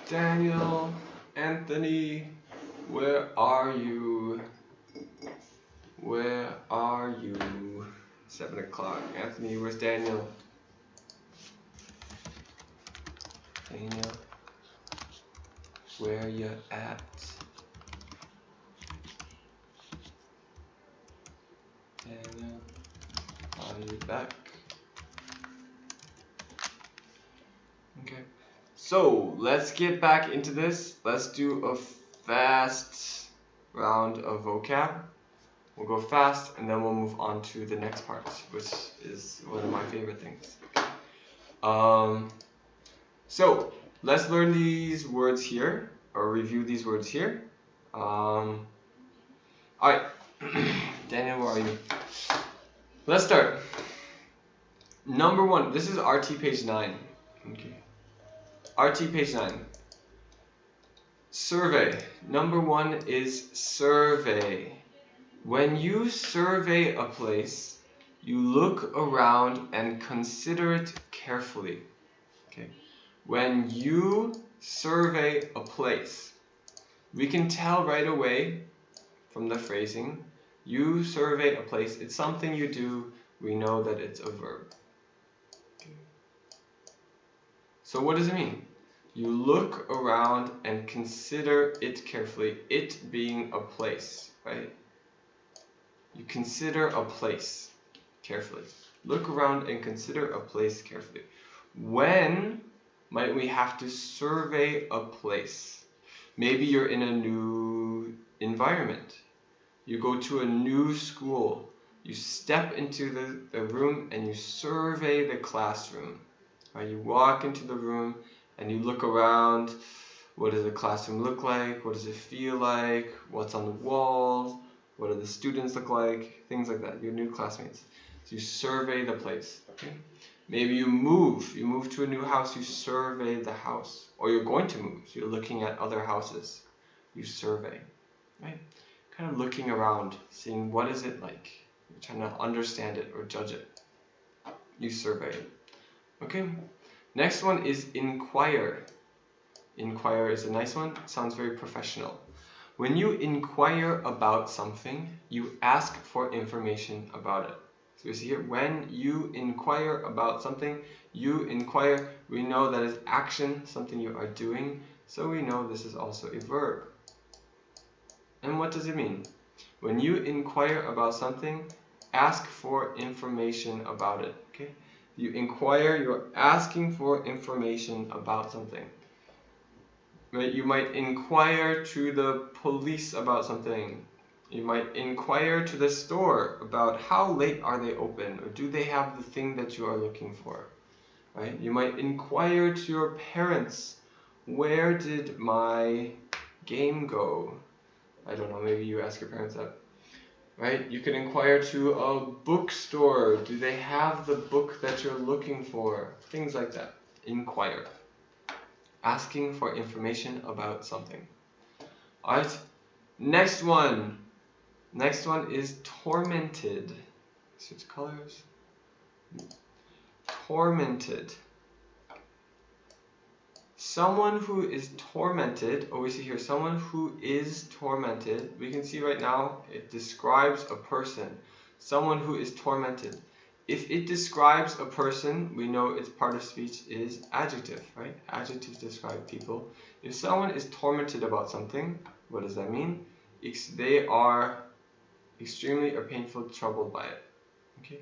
Daniel, Anthony, where are you? Where are you? 7 o'clock. Anthony, where's Daniel? Daniel, where you at? Daniel, are you back? Okay. So let's get back into this. Let's do a fast round of vocab. We'll go fast and then we'll move on to the next part, which is one of my favorite things. So let's learn these words here, or review these words here. Alright, Daniel, where are you? Let's start. Number 1, this is RT page 9. Okay. RT page 9. Survey. Number 1 is survey. When you survey a place, you look around and consider it carefully. Okay. When you survey a place, we can tell right away from the phrasing, you survey a place, it's something you do, we know that it's a verb. Okay. So what does it mean? You look around and consider it carefully, it being a place, right? You consider a place carefully. Look around and consider a place carefully. When might we have to survey a place? Maybe you're in a new environment. You go to a new school. You step into the room and you survey the classroom. Right? You walk into the room and you look around. What does the classroom look like? What does it feel like? What's on the walls? What do the students look like? Things like that. Your new classmates. So you survey the place. Okay? Maybe you move to a new house, you survey the house. Or you're going to move, so you're looking at other houses. You survey, right? Kind of looking around, seeing what is it like. You're trying to understand it or judge it. You survey it. Okay? Next one is inquire. Inquire is a nice one. Sounds very professional. When you inquire about something, you ask for information about it. So we see here, when you inquire about something, you inquire, we know that is action, something you are doing, so we know this is also a verb. And what does it mean? When you inquire about something, ask for information about it. Okay? You inquire, you're asking for information about something. Right? You might inquire to the police about something. You might inquire to the store about how late are they open, or do they have the thing that you are looking for, right? You might inquire to your parents, where did my game go? I don't know, maybe you ask your parents that, right? You can inquire to a bookstore, do they have the book that you're looking for? Things like that. Inquire. Asking for information about something. Alright, next one. Next one is tormented. Switch colors. Tormented. Someone who is tormented, or we see here, someone who is tormented. We can see right now it describes a person. Someone who is tormented. If it describes a person, we know its part of speech is adjective, right? Adjectives describe people. If someone is tormented about something, what does that mean? They are extremely or painful, troubled by it. Okay?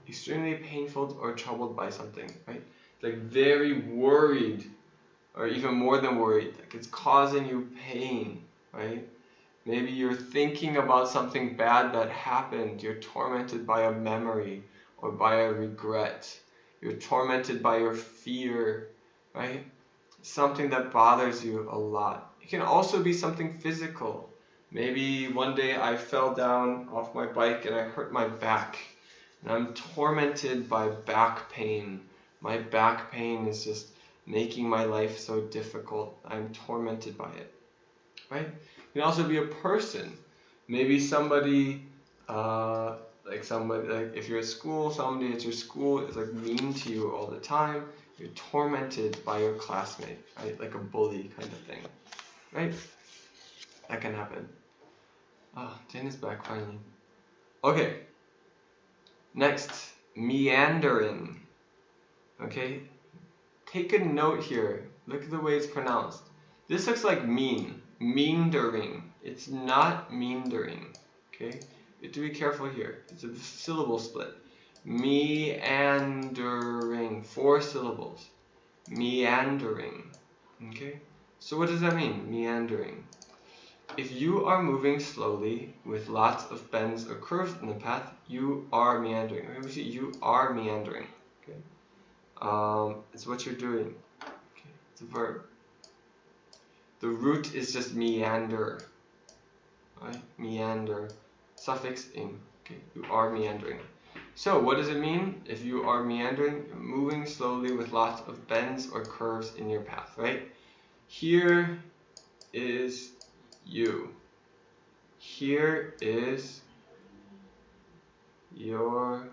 Extremely painful or troubled by something, right? Like very worried, or even more than worried. Like it's causing you pain, right? Maybe you're thinking about something bad that happened. You're tormented by a memory or by a regret. You're tormented by your fear, right? Something that bothers you a lot. It can also be something physical. Maybe one day I fell down off my bike and I hurt my back. And I'm tormented by back pain. My back pain is just making my life so difficult. I'm tormented by it, right? It can also be a person. Maybe somebody, like if you're at school, somebody at your school is like mean to you all the time. You're tormented by your classmate, right? Like a bully kind of thing, right? That can happen. Jane is back finally. Okay. Next, meandering. Okay. Take a note here. Look at the way it's pronounced. This looks like meandering. It's not meandering. Okay? You have to be careful here. It's a syllable split. Meandering. 4 syllables. Meandering. Okay? So what does that mean? Meandering. If you are moving slowly with lots of bends or curves in the path, you are meandering. We see you are meandering. Okay? It's what you're doing. Okay, it's a verb. The root is just meander. Right? Meander. Suffix ing. Okay, you are meandering. So what does it mean if you are meandering? You're moving slowly with lots of bends or curves in your path, right? Here is you. Here is your,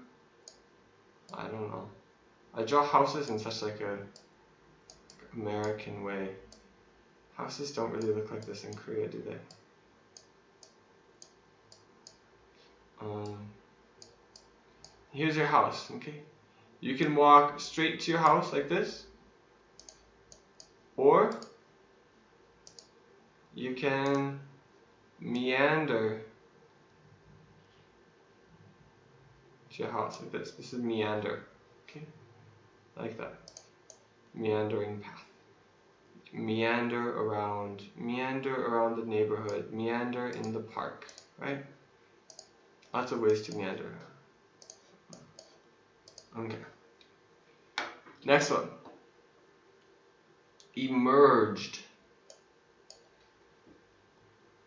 I don't know. I draw houses in such like a American way. Houses don't really look like this in Korea, do they? Here's your house, okay? You can walk straight to your house like this, or you can meander to your house like this. This is meander, okay? Like that. Meandering path. Meander around the neighborhood, meander in the park, right? Lots of ways to meander. Okay. Next one. Emerged.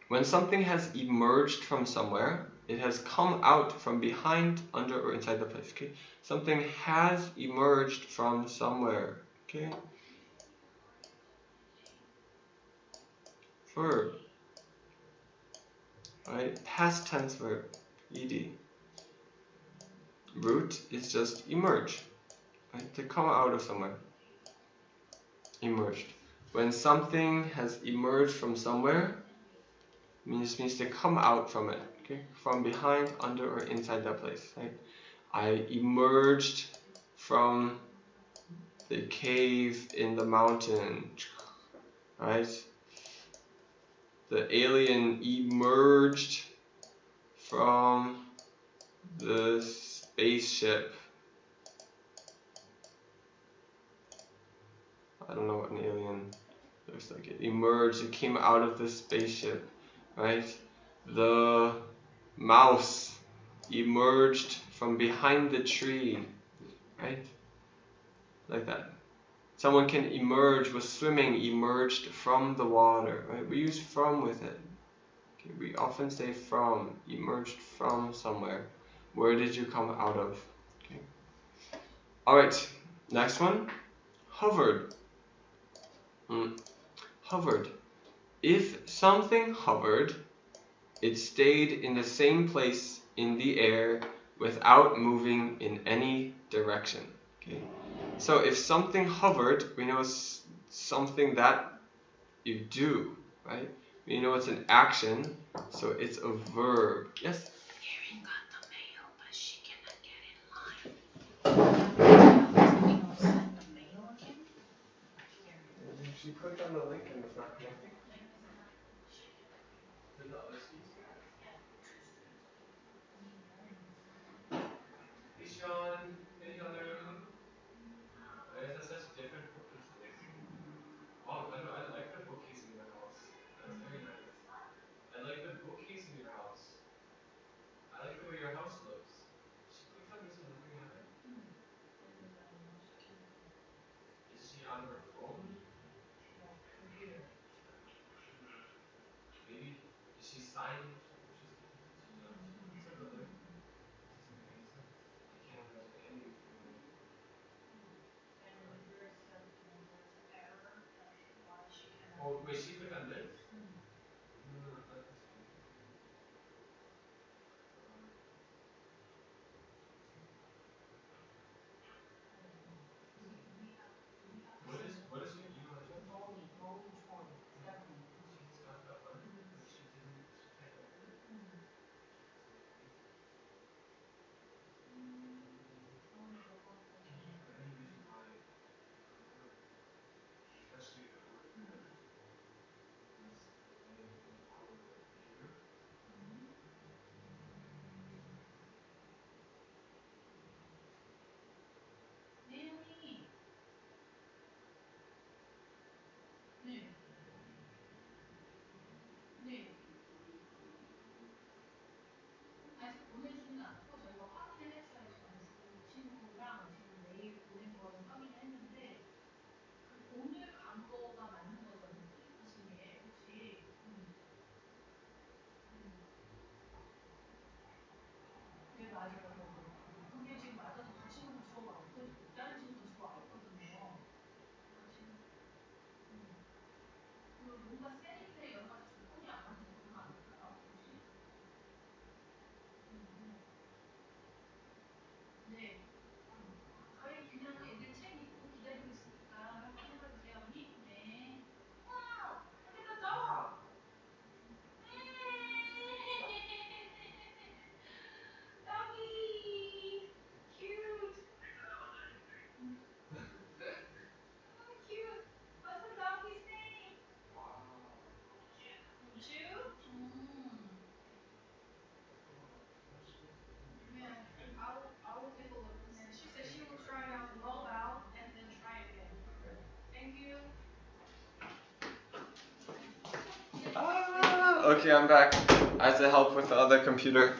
When something has emerged from somewhere, it has come out from behind, under, or inside the place, okay? Something has emerged from somewhere, okay? Verb. Right? Past tense verb. Ed. Root is just emerge. Right? To come out of somewhere. Emerged. When something has emerged from somewhere, it means to come out from it. Okay? From behind, under, or inside that place. Right? I emerged from the cave in the mountain. Right? The alien emerged from the spaceship. I don't know what an alien looks like. It emerged, it came out of the spaceship, right? The mouse emerged from behind the tree, right? Like that. Someone can emerge, was swimming, emerged from the water, right? We use from with it. Okay, we often say from, emerged from somewhere. Where did you come out of? Okay. Alright, next one. Hovered. Hovered. If something hovered, it stayed in the same place in the air without moving in any direction. Okay. So if something hovered, we know it's something that you do, right? We know it's an action, so it's a verb. Yes? Erin got the mail, but she cannot get in line. Send the mail again? She clicked on the link and it's not connecting. Did the other students do that? Hey Sean, hey Hanu. You guys have such different bookcases. Oh, Hanu, I like the bookcase in your house. That's very nice. I like the bookcase in your house. I like the way your house looks. She clicked on this and nothing happened? Is she on her phone? Computer. Maybe, did she sign in or something? She sent the link. Doesn't make any sense. I can't imagine any way. And there's an error, that's why she cannot. Oh, wait, she clicked on this? No, not this one. What is your email address? She just got that one, but she can't open it? Can't think of any reason why it couldn't work. Especially if it worked there. Unless anything to power the computer. 내용이 네. 네. 아직 보내주진 않고 저희가 확인을 했어요. 저는 그 친구랑 지금 메일 보낸 거는 확인을 했는데 그 오늘 간 거가 맞는 거죠. 하신 게 혹시 네 맞아요. 그게 지금 맞아서 두 친구도 들어와 있고 다른 친구도 들어와 있거든요. 그 뭔가 세팅들에 여러 가지 조건이 안 맞는 그런 거 아닐까요? 혹시? 네. 저희 그냥 애들 책 읽고 기다리고 있으니까 확인해봐 주세요, 언니. 네. 와우! Look at the dog! Doggy! Cute! Oh, cute! What's the doggy's name? Wow. Uchu? Yeah, I will take a look. And she said she will try it out, log out, and then try it again. Okay. Thank you. Okay, I'm back. I had to help with the other computer.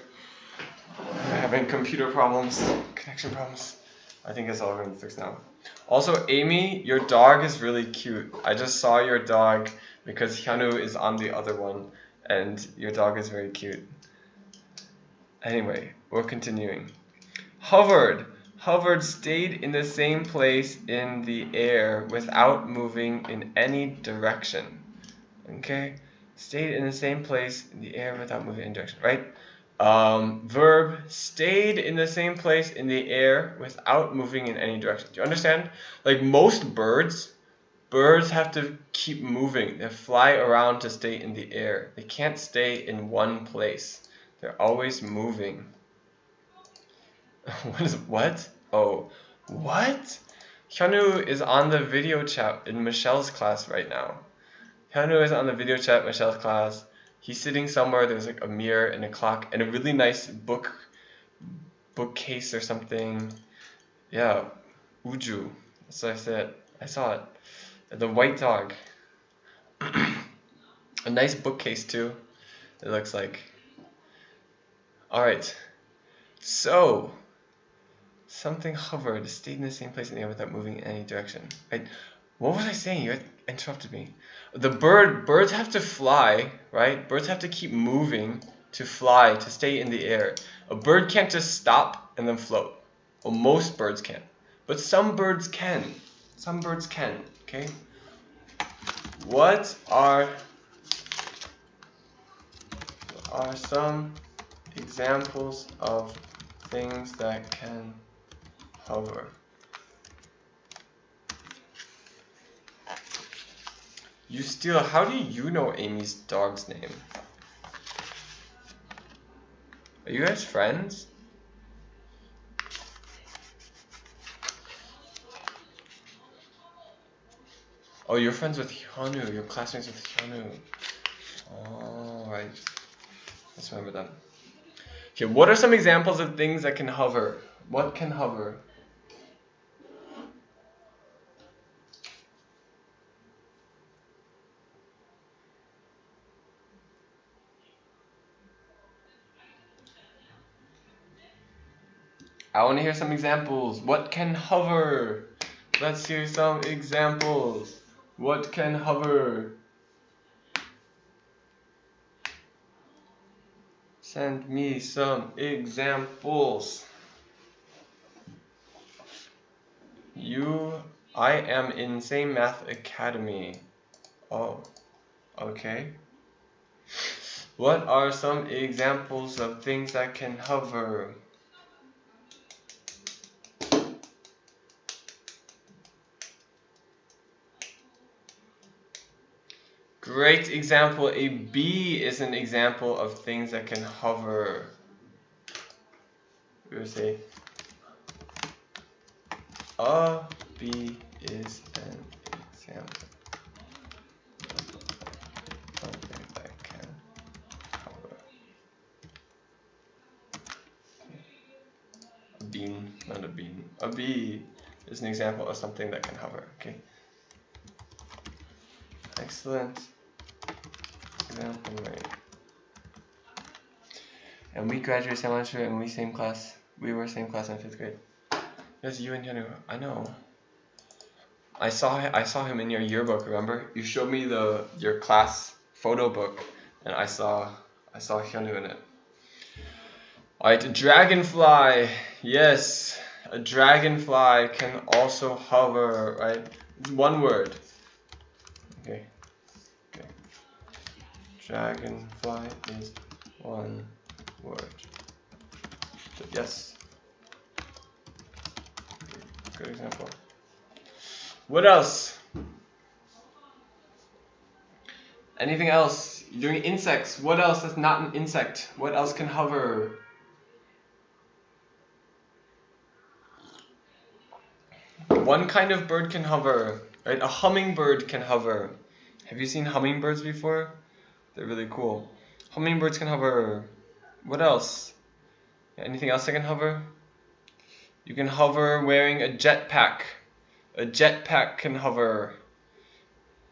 I'm having computer problems, connection problems. I think it's all going to be fixed now. Also, Amy, your dog is really cute. I just saw your dog because Hyunu is on the other one, and your dog is very cute. Anyway, we're continuing. Hovered. Hovered stayed in the same place in the air without moving in any direction. Okay? Stayed in the same place in the air without moving in direction, right? Verb, stayed in the same place in the air without moving in any direction. Do you understand? Like most birds have to keep moving. They fly around to stay in the air. They can't stay in one place. They're always moving. What? Oh, what? Hyunu is on the video chat in Michelle's class right now. Hyunu is on the video chat in Michelle's class. He's sitting somewhere. There's like a mirror and a clock and a really nice bookcase or something. Yeah, Uju. That's what I said. I saw it. The white dog. A nice bookcase too. It looks like. Alright. So, something hovered, stayed in the same place in the air without moving in any direction. Right? What was I saying? You interrupted me. The birds have to fly, right? Birds have to keep moving to fly, to stay in the air. A bird can't just stop and then float. Well, most birds can't. But some birds can. Some birds can, okay? What are some examples of things that can hover? You steal. How do you know Amy's dog's name? Are you guys friends? Oh, you're friends with Hyunwoo. You're classmates with Hyunwoo. Oh, right. Let's remember that. Okay, what are some examples of things that can hover? What can hover? I want to hear some examples. What can hover? Let's hear some examples. What can hover? Send me some examples. I am in same math academy. Oh, okay. What are some examples of things that can hover? Great example. A bee is an example of things that can hover. We would say a bee is an example of something that can hover. A bean, not a bean. A bee is an example of something that can hover. Okay. Excellent. Example, right. And we graduated same year and we same class. We were same class in 5th grade. Yes, you and Hyunwoo. I know. I saw him in your yearbook. Remember? You showed me your class photo book, and I saw Hyunwoo in it. Alright, dragonfly. Yes, a dragonfly can also hover. Right? It's one word. Okay. Dragonfly is one word. Yes. Good example. What else? Anything else? You're doing insects. What else is not an insect? What else can hover? One kind of bird can hover. Right? A hummingbird can hover. Have you seen hummingbirds before? They're really cool. Hummingbirds can hover. What else? Anything else that can hover? You can hover wearing a jetpack. A jetpack can hover.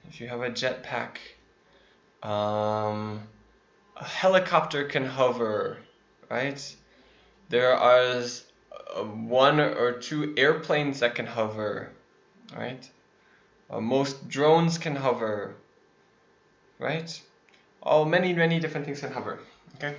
If you have a jetpack. A helicopter can hover, right? There are one or two airplanes that can hover, right? Most drones can hover, right? Many different things can hover, okay?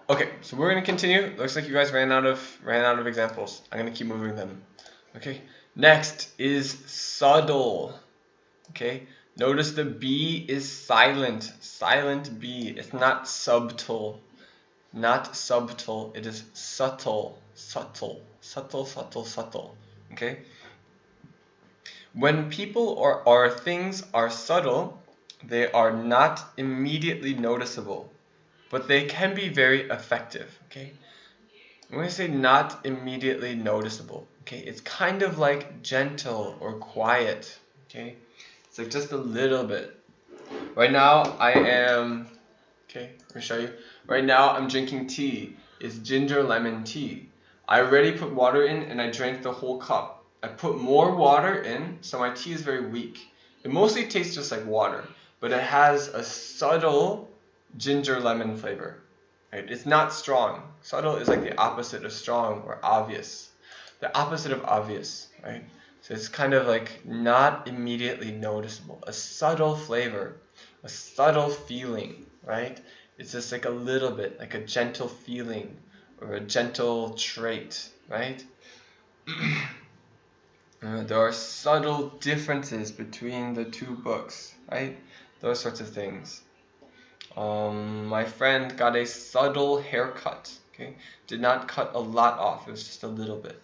Okay, so we're gonna continue. Looks like you guys ran out of examples. I'm gonna keep moving them. Okay. Next is subtle. Okay. Notice the B is silent. Silent B. It's not subtle. Not subtle. It is subtle. Subtle. Subtle. Subtle. Subtle. Okay. When people or things are subtle, they are not immediately noticeable, but they can be very effective. Okay. I'm going to say not immediately noticeable. Okay, it's kind of like gentle or quiet. Okay, it's like just a little bit. Right now I am, okay, let me show you. Right now I'm drinking tea. It's ginger lemon tea. I already put water in and I drank the whole cup. I put more water in, so my tea is very weak. It mostly tastes just like water, but it has a subtle ginger lemon flavor. Right? It's not strong. Subtle is like the opposite of strong or obvious. The opposite of obvious, right? So it's kind of like not immediately noticeable. A subtle flavor, a subtle feeling, right? It's just like a little bit, like a gentle feeling or a gentle trait, right? There are subtle differences between the two books, right? Those sorts of things. My friend got a subtle haircut, okay? Did not cut a lot off, it was just a little bit.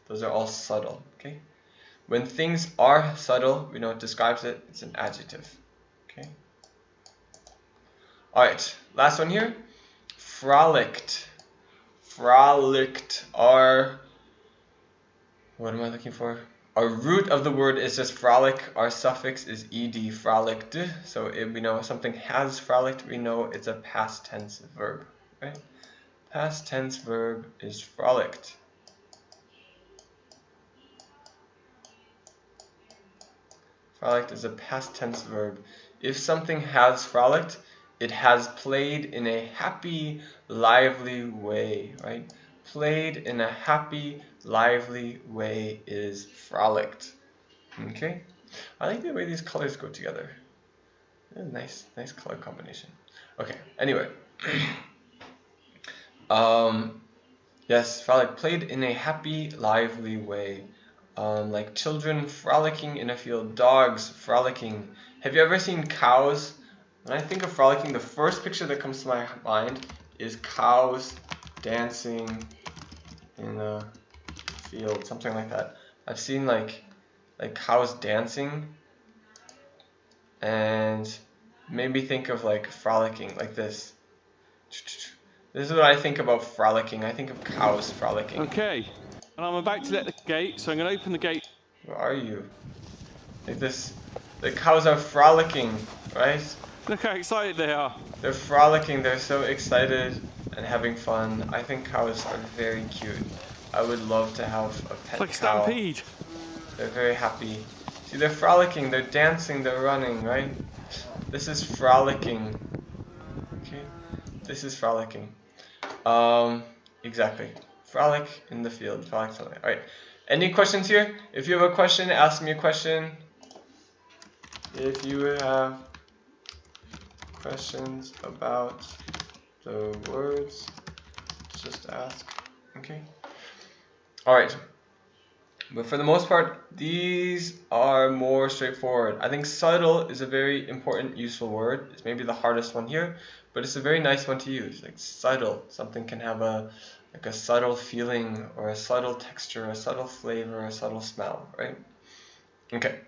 Those are all subtle, okay? When things are subtle, we know it describes it, it's an adjective, okay? Alright, last one here. Frolicked. Frolicked are, what am I looking for? Our root of the word is just frolic. Our suffix is ed, frolicked. So if we know something has frolicked, we know it's a past tense verb, right? Past tense verb is frolicked. Frolicked is a past tense verb. If something has frolicked, it has played in a happy, lively way, right? Played in a happy, lively way is frolicked. Okay? I like the way these colors go together. Nice color combination. Okay, anyway. Yes, frolic, played in a happy, lively way. Like children frolicking in a field, dogs frolicking. Have you ever seen cows? When I think of frolicking, the first picture that comes to my mind is cows dancing in a field, something like that. I've seen like cows dancing, and made me think of like frolicking, like this. This is what I think about frolicking. I think of cows frolicking. Okay, and I'm about to let the gate, so I'm going to open the gate. Where are you? Like this. The cows are frolicking, right? Look how excited they are. They're frolicking. They're so excited and having fun. I think cows are very cute. I would love to have a pet It's like a cow. stampede. They're very happy. See, they're frolicking. They're dancing. They're running, right? This is frolicking. Okay, this is frolicking. Exactly. Frolic in the field. Frolic something. All right. Any questions here? If you have a question, ask me a question. If you have questions about the words, just ask. Okay. All right. But for the most part, these are more straightforward. I think subtle is a very important, useful word. It's maybe the hardest one here, but it's a very nice one to use. Like subtle, something can have a subtle feeling or a subtle texture, a subtle flavor, a subtle smell, right? Okay,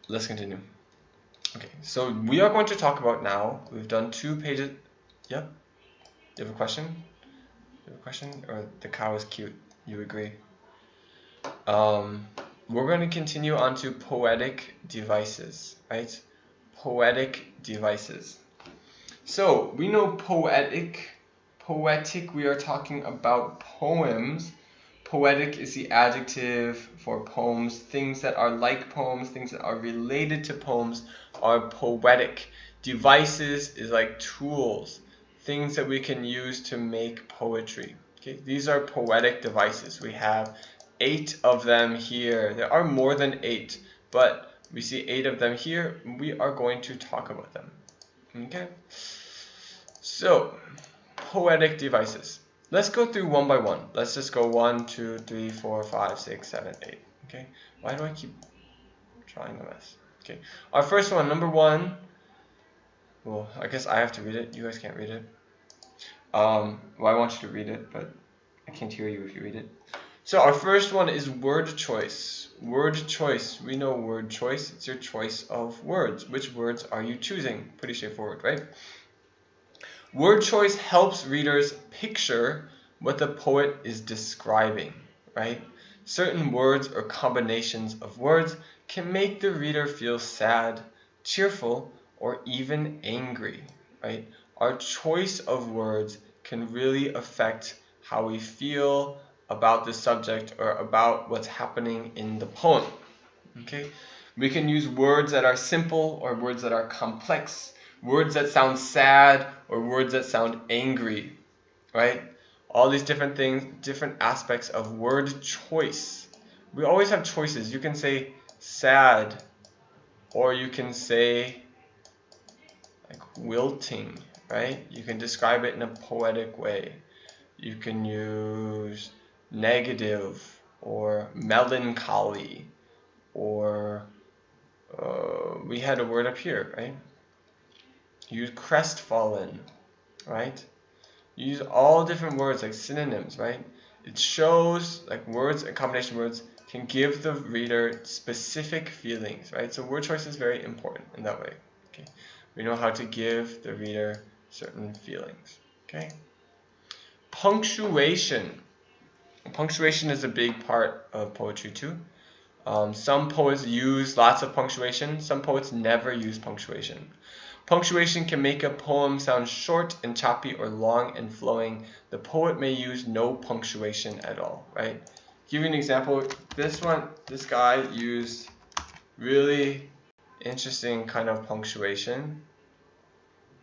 let's continue. Okay, so we are going to talk about now, we've done 2 pages. Yep, you have a question? You have a question? Or the cow is cute, you agree? We're going to continue on to poetic devices, right? Poetic devices. So we know poetic, we are talking about poems. Poetic is the adjective for poems. Things that are like poems, things that are related to poems are poetic. Devices is like tools, things that we can use to make poetry. Okay, these are poetic devices. We have 8 of them here. There are more than 8, but we see 8 of them here. We are going to talk about them. Okay? So, poetic devices. Let's go through one by one. Let's just go 1, 2, 3, 4, 5, 6, 7, 8. Okay? Why do I keep trying to mess? Okay. Our first one, number 1. Well, I guess I have to read it. You guys can't read it. Well, I want you to read it, but I can't hear you if you read it. So our first one is word choice. Word choice. We know word choice. It's your choice of words. Which words are you choosing? Pretty straightforward, right? Word choice helps readers picture what the poet is describing, right? Certain words or combinations of words can make the reader feel sad, cheerful, or even angry, right? Our choice of words can really affect how we feel about the subject or about what's happening in the poem. Okay? We can use words that are simple or words that are complex, words that sound sad or words that sound angry, right? All these different things, different aspects of word choice. We always have choices. You can say sad, or you can say like wilting, right? You can describe it in a poetic way. You can use negative or melancholy, or we had a word up here, right? Use crestfallen, right? Use all different words like synonyms, right? It shows like words and combination words can give the reader specific feelings, right? So word choice is very important in that way. Okay, we know how to give the reader certain feelings. Okay, punctuation. Punctuation is a big part of poetry too. Some poets use lots of punctuation. Some poets never use punctuation. Punctuation can make a poem sound short and choppy or long and flowing. The poet may use no punctuation at all, right? Give you an example. This guy used really interesting kind of punctuation.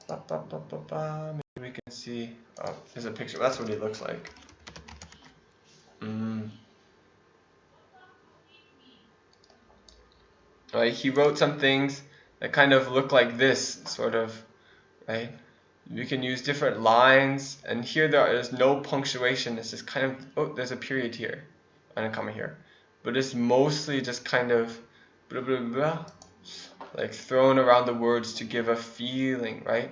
Maybe we can see. Oh, there's a picture. That's what he looks like. Right? He wrote some things that kind of look like this, sort of, right? You can use different lines, and here there is no punctuation. It's just kind of, oh, there's a period here and a comma here, but it's mostly just kind of blah, blah, blah, like thrown around the words to give a feeling, right?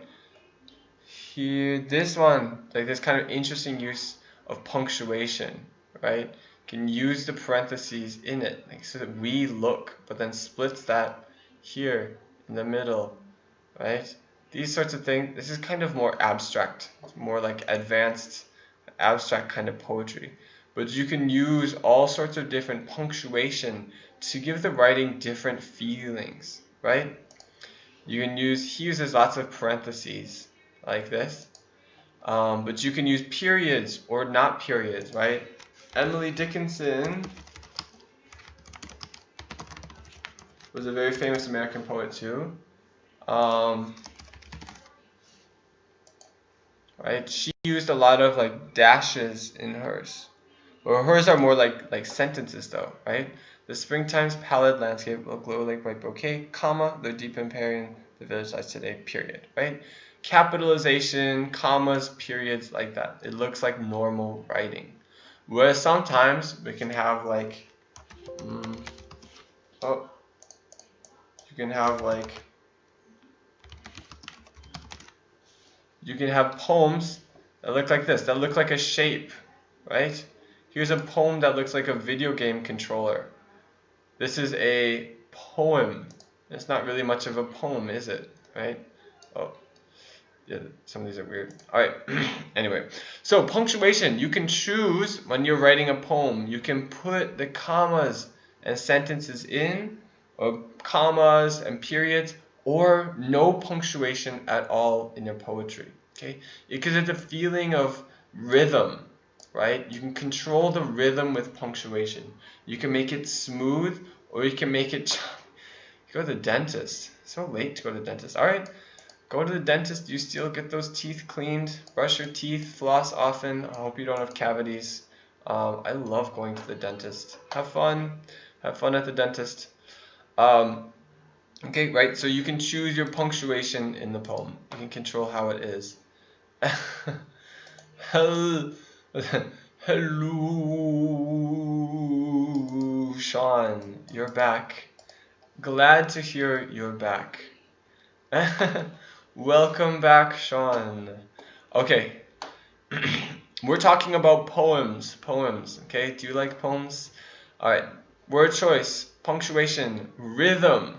Here, this one, like this kind of interesting use of punctuation, right? Can use the parentheses in it, like so that we look, but then splits that here in the middle, right? These sorts of things, this is kind of more abstract, more like advanced, abstract kind of poetry. But you can use all sorts of different punctuation to give the writing different feelings, right? You can use, he uses lots of parentheses like this, but you can use periods or not periods, right? Emily Dickinson was a very famous American poet too. Right? She used a lot of like dashes in hers. Or hers are more like sentences though, right? The springtime's pallid landscape will glow like white bouquet, comma, the deep empyrean, the village lies today, period, right? Capitalization, commas, periods, like that. It looks like normal writing. Whereas sometimes we can have like, you can have like, you can have poems that look like this, that look like a shape, right? Here's a poem that looks like a video game controller. This is a poem. It's not really much of a poem, is it? Right? Oh, yeah, some of these are weird. All right, anyway. So punctuation, you can choose when you're writing a poem. You can put the commas and sentences in, or commas and periods, or no punctuation at all in your poetry. Okay? Because it's a feeling of rhythm. Right? You can control the rhythm with punctuation. You can make it smooth, or you can make it you go to the dentist. It's so late to go to the dentist. All right, go to the dentist. You still get those teeth cleaned. Brush your teeth. Floss often. I hope you don't have cavities. I love going to the dentist. Have fun. Have fun at the dentist. Okay, right. So you can choose your punctuation in the poem. You can control how it is. Hello, Sean, you're back. Glad to hear you're back. Welcome back, Sean. Okay, we're talking about poems. Okay, do you like poems? Alright, word choice, punctuation, rhythm.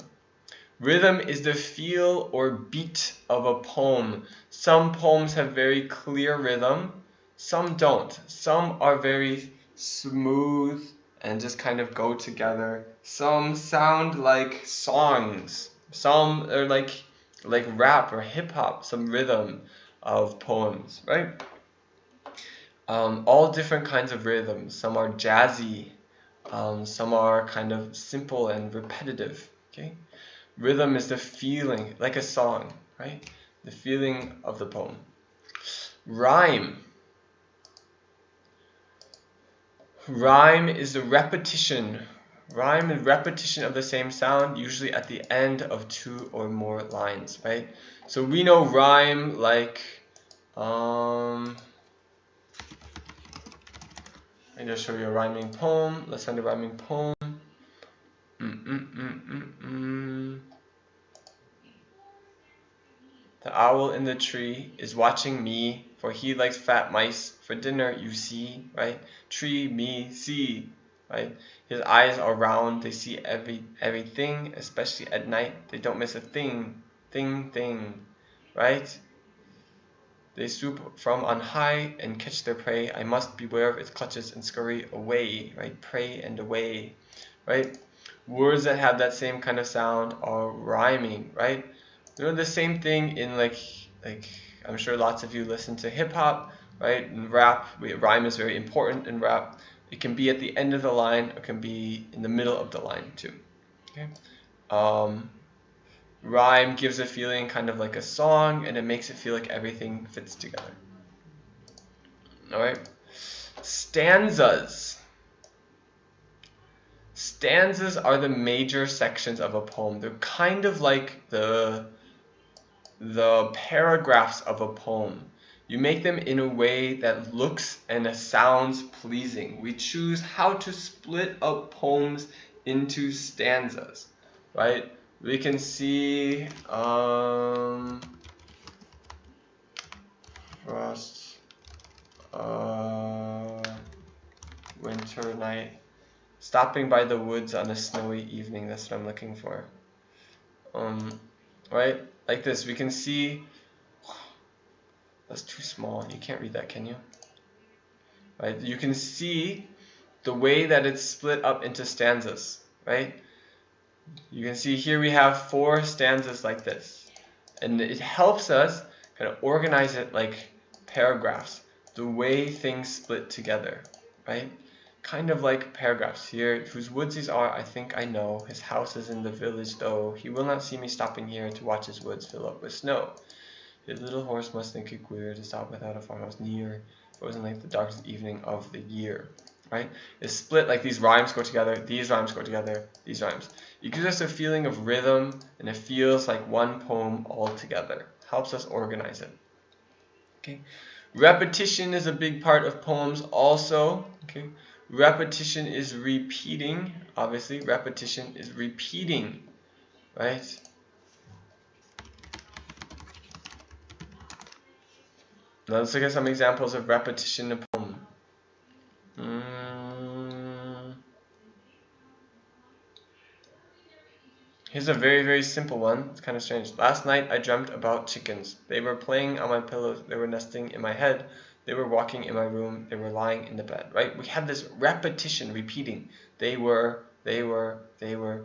Rhythm is the feel or beat of a poem. Some poems have very clear rhythm. Some don't. Some are very smooth and just kind of go together. Some sound like songs. Some are like rap or hip hop, some rhythm of poems, right? All different kinds of rhythms. Some are jazzy. Some are kind of simple and repetitive. Okay, rhythm is the feeling, like a song, right? The feeling of the poem. Rhyme. Rhyme is the repetition. Rhyme is repetition of the same sound, usually at the end of 2 or more lines, right? So we know rhyme like, I just show you a rhyming poem. Let's find a rhyming poem. The owl in the tree is watching me, for he likes fat mice for dinner, you see, right? Tree, me, see, right? His eyes are round, they see everything, especially at night. They don't miss a thing, right? They swoop from on high and catch their prey. I must beware of its clutches and scurry away, right? Pray and away, right? Words that have that same kind of sound are rhyming, right? You know, the same thing in like I'm sure lots of you listen to hip hop, right? And rap, rhyme is very important in rap. It can be at the end of the line, it can be in the middle of the line too. Okay. Rhyme gives a feeling kind of like a song, and it makes it feel like everything fits together. All right. Stanzas. Stanzas are the major sections of a poem. They're kind of like the paragraphs of a poem. You make them in a way that looks and sounds pleasing. We choose how to split up poems into stanzas, right? We can see frost, winter night, stopping by the woods on a snowy evening. That's what I'm looking for. Right? Like this, we can see. That's too small. You can't read that, can you? Right? You can see the way that it's split up into stanzas, right? You can see here we have 4 stanzas like this. And it helps us kind of organize it like paragraphs, the way things split together, right? Kind of like paragraphs here. Whose woods these are, I think I know. His house is in the village, though. He will not see me stopping here to watch his woods fill up with snow. His little horse must think it queer to stop without a farmhouse near, frozen like the darkest evening of the year. Right? It's split like these rhymes go together, these rhymes go together, these rhymes. It gives us a feeling of rhythm, and it feels like one poem all together. Helps us organize it. Okay. Repetition is a big part of poems also. Okay. Repetition is repeating. Obviously, repetition is repeating. Right? Now let's look at some examples of repetition in a poem. Here's a very, very simple one. It's kind of strange. Last night I dreamt about chickens. They were playing on my pillows. They were nesting in my head. They were walking in my room. They were lying in the bed. Right? We have this repetition, repeating. They were. It's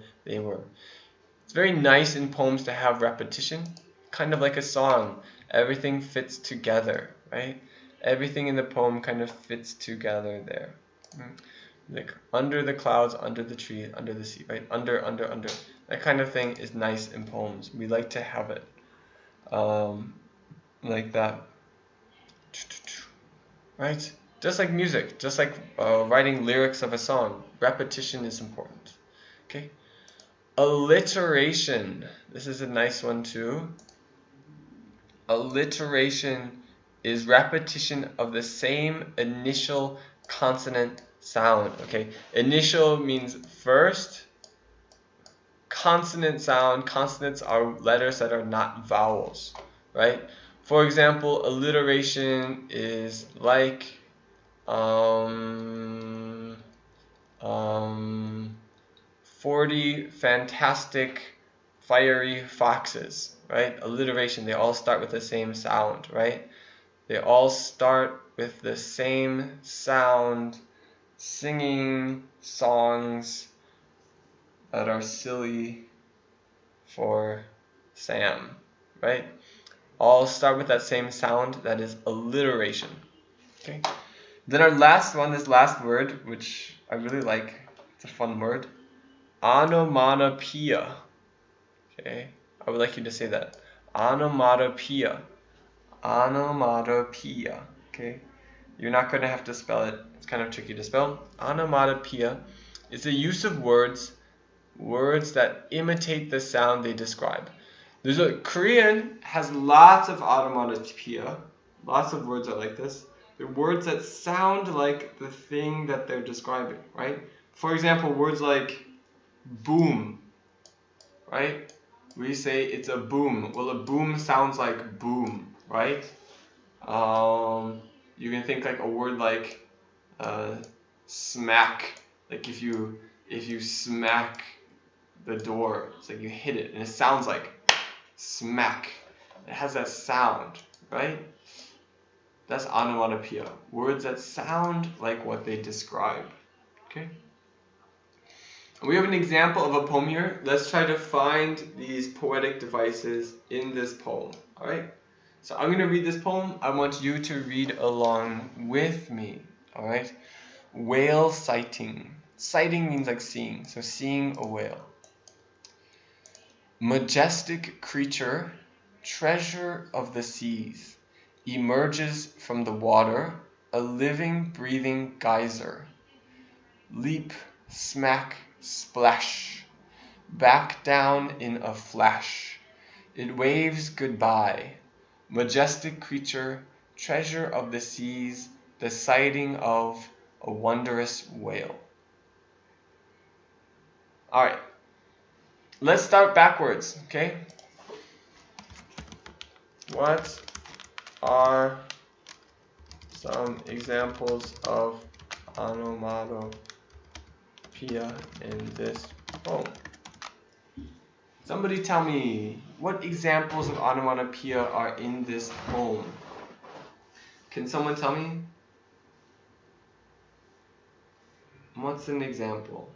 very nice in poems to have repetition. Kind of like a song. Everything fits together, right? Everything in the poem kind of fits together there. Like under the clouds, under the tree, under the sea, right? Under. That kind of thing is nice in poems. We like to have it like that. Right? Just like music, just like writing lyrics of a song. Repetition is important. Okay? Alliteration. This is a nice one too. Alliteration is repetition of the same initial consonant sound. Okay, initial means first. Consonant sound. Consonants are letters that are not vowels, right? For example, alliteration is like 40 fantastic fiery foxes, right? Alliteration, they all start with the same sound, right? They all start with the same sound, singing songs that are silly for Sam, right? All start with that same sound, that is alliteration. Okay. Then our last one, this last word, which I really like, it's a fun word, onomatopoeia. Okay, I would like you to say that. Onomatopoeia. Onomatopoeia. Okay, you're not going to have to spell it. It's kind of tricky to spell. Onomatopoeia is the use of words that imitate the sound they describe. Korean has lots of onomatopoeia. Lots of words are like this. They're words that sound like the thing that they're describing, right? For example, words like boom, right? We say it's a boom. Well, a boom sounds like boom, right? You can think like a word like smack. Like if you smack the door, it's like you hit it, and it sounds like smack. It has that sound, right? That's onomatopoeia. Words that sound like what they describe. Okay. We have an example of a poem here. Let's try to find these poetic devices in this poem. Alright? So I'm going to read this poem. I want you to read along with me. Alright? Whale sighting. Sighting means like seeing. So seeing a whale. Majestic creature, treasure of the seas, emerges from the water, a living, breathing geyser. Leap, smack, splash, back down in a flash. It waves goodbye. Majestic creature, treasure of the seas, the sighting of a wondrous whale. Alright, let's start backwards, okay? What are some examples of onomatopoeia in this poem? Somebody tell me, what examples of onomatopoeia are in this poem? Can someone tell me? What's an example?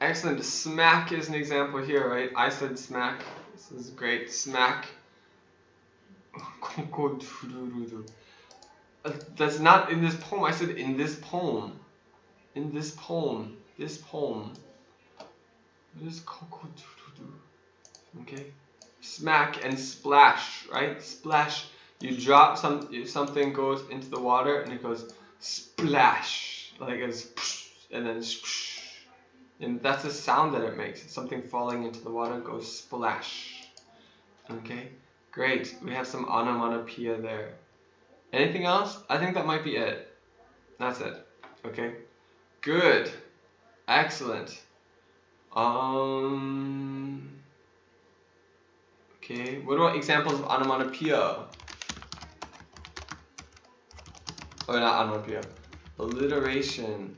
Excellent. Smack is an example here, right? I said smack. This is great. Smack. That's not in this poem. I said in this poem. In this poem. This poem. What is okay? Smack and splash, right? Splash. You drop something goes into the water and it goes splash, like it's and then and that's the sound that it makes. It's something falling into the water goes splash. Okay, great. We have some onomatopoeia there. Anything else? I think that might be it. That's it. Okay, good, excellent. Okay, what about examples of onomatopoeia? Or not onomatopoeia. Alliteration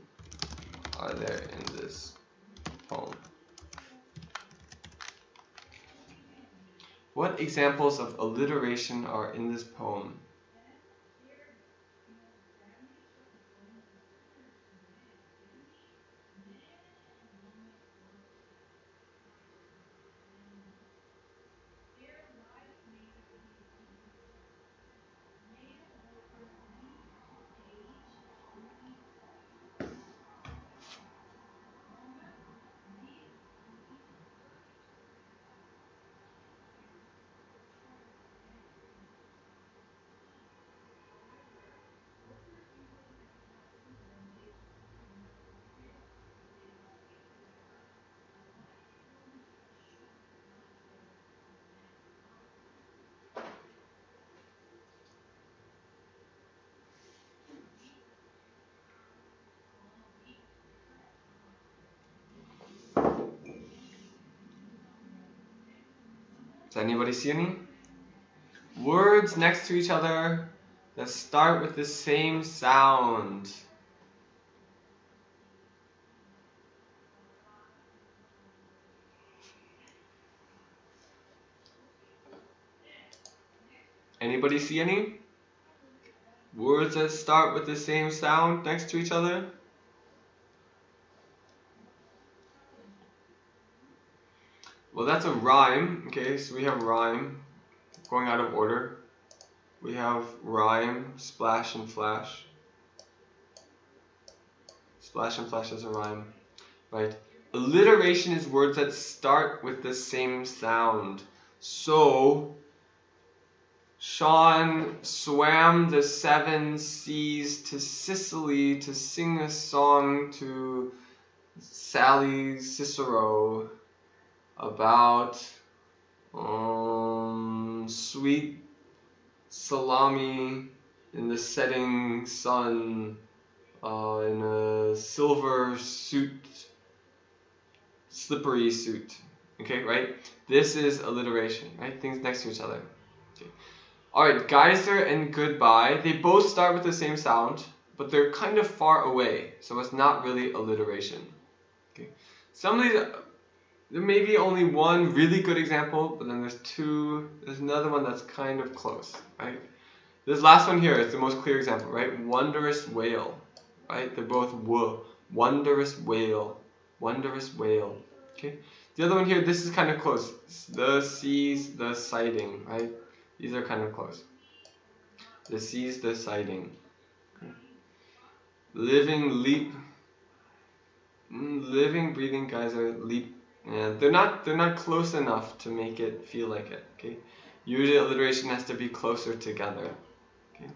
are there in this poem? What examples of alliteration are in this poem? Does anybody see any? Words next to each other that start with the same sound. Anybody see any? Words that start with the same sound next to each other? Well, that's a rhyme. Okay, so we have rhyme. Going out of order. We have rhyme, splash and flash. Splash and flash is a rhyme, right? Alliteration is words that start with the same sound. So, Sean swam the 7 seas to Sicily to sing a song to Sally Cicero about sweet salami in the setting sun in a silver suit, slippery suit. Okay, right? This is alliteration, right? Things next to each other. Okay. Alright, geyser and goodbye. They both start with the same sound, but they're kind of far away, so it's not really alliteration. Okay. Some of these, there may be only one really good example, but then there's another one that's kind of close, right? This last one here is the most clear example, right? Wondrous whale, right? They're both w. Wondrous whale. Wondrous whale. Okay. The other one here, this is kind of close. The seas, the sighting, right? These are kind of close. The seas, the sighting. Okay. Living, leap. Living, breathing, geyser, leap. Yeah, they're not close enough to make it feel like it. Okay. Usually alliteration has to be closer together. Okay.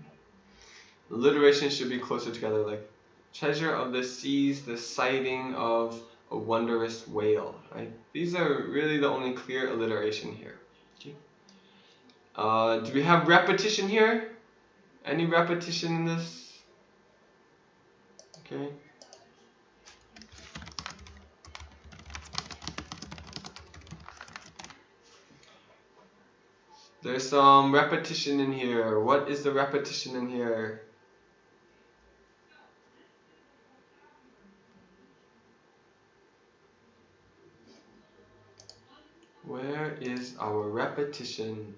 Alliteration should be closer together, like treasure of the seas, the sighting of a wondrous whale, right? These are really the only clear alliteration here. Okay. Do we have repetition here? Any repetition in this? Okay. There's some repetition in here. What is the repetition in here? Where is our repetition?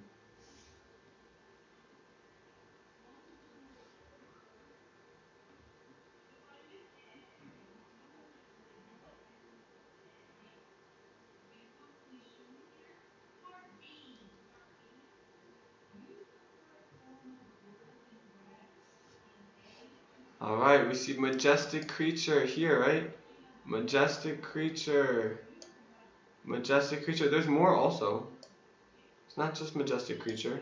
Alright, we see majestic creature here, right? Majestic creature. Majestic creature. There's more also. It's not just majestic creature.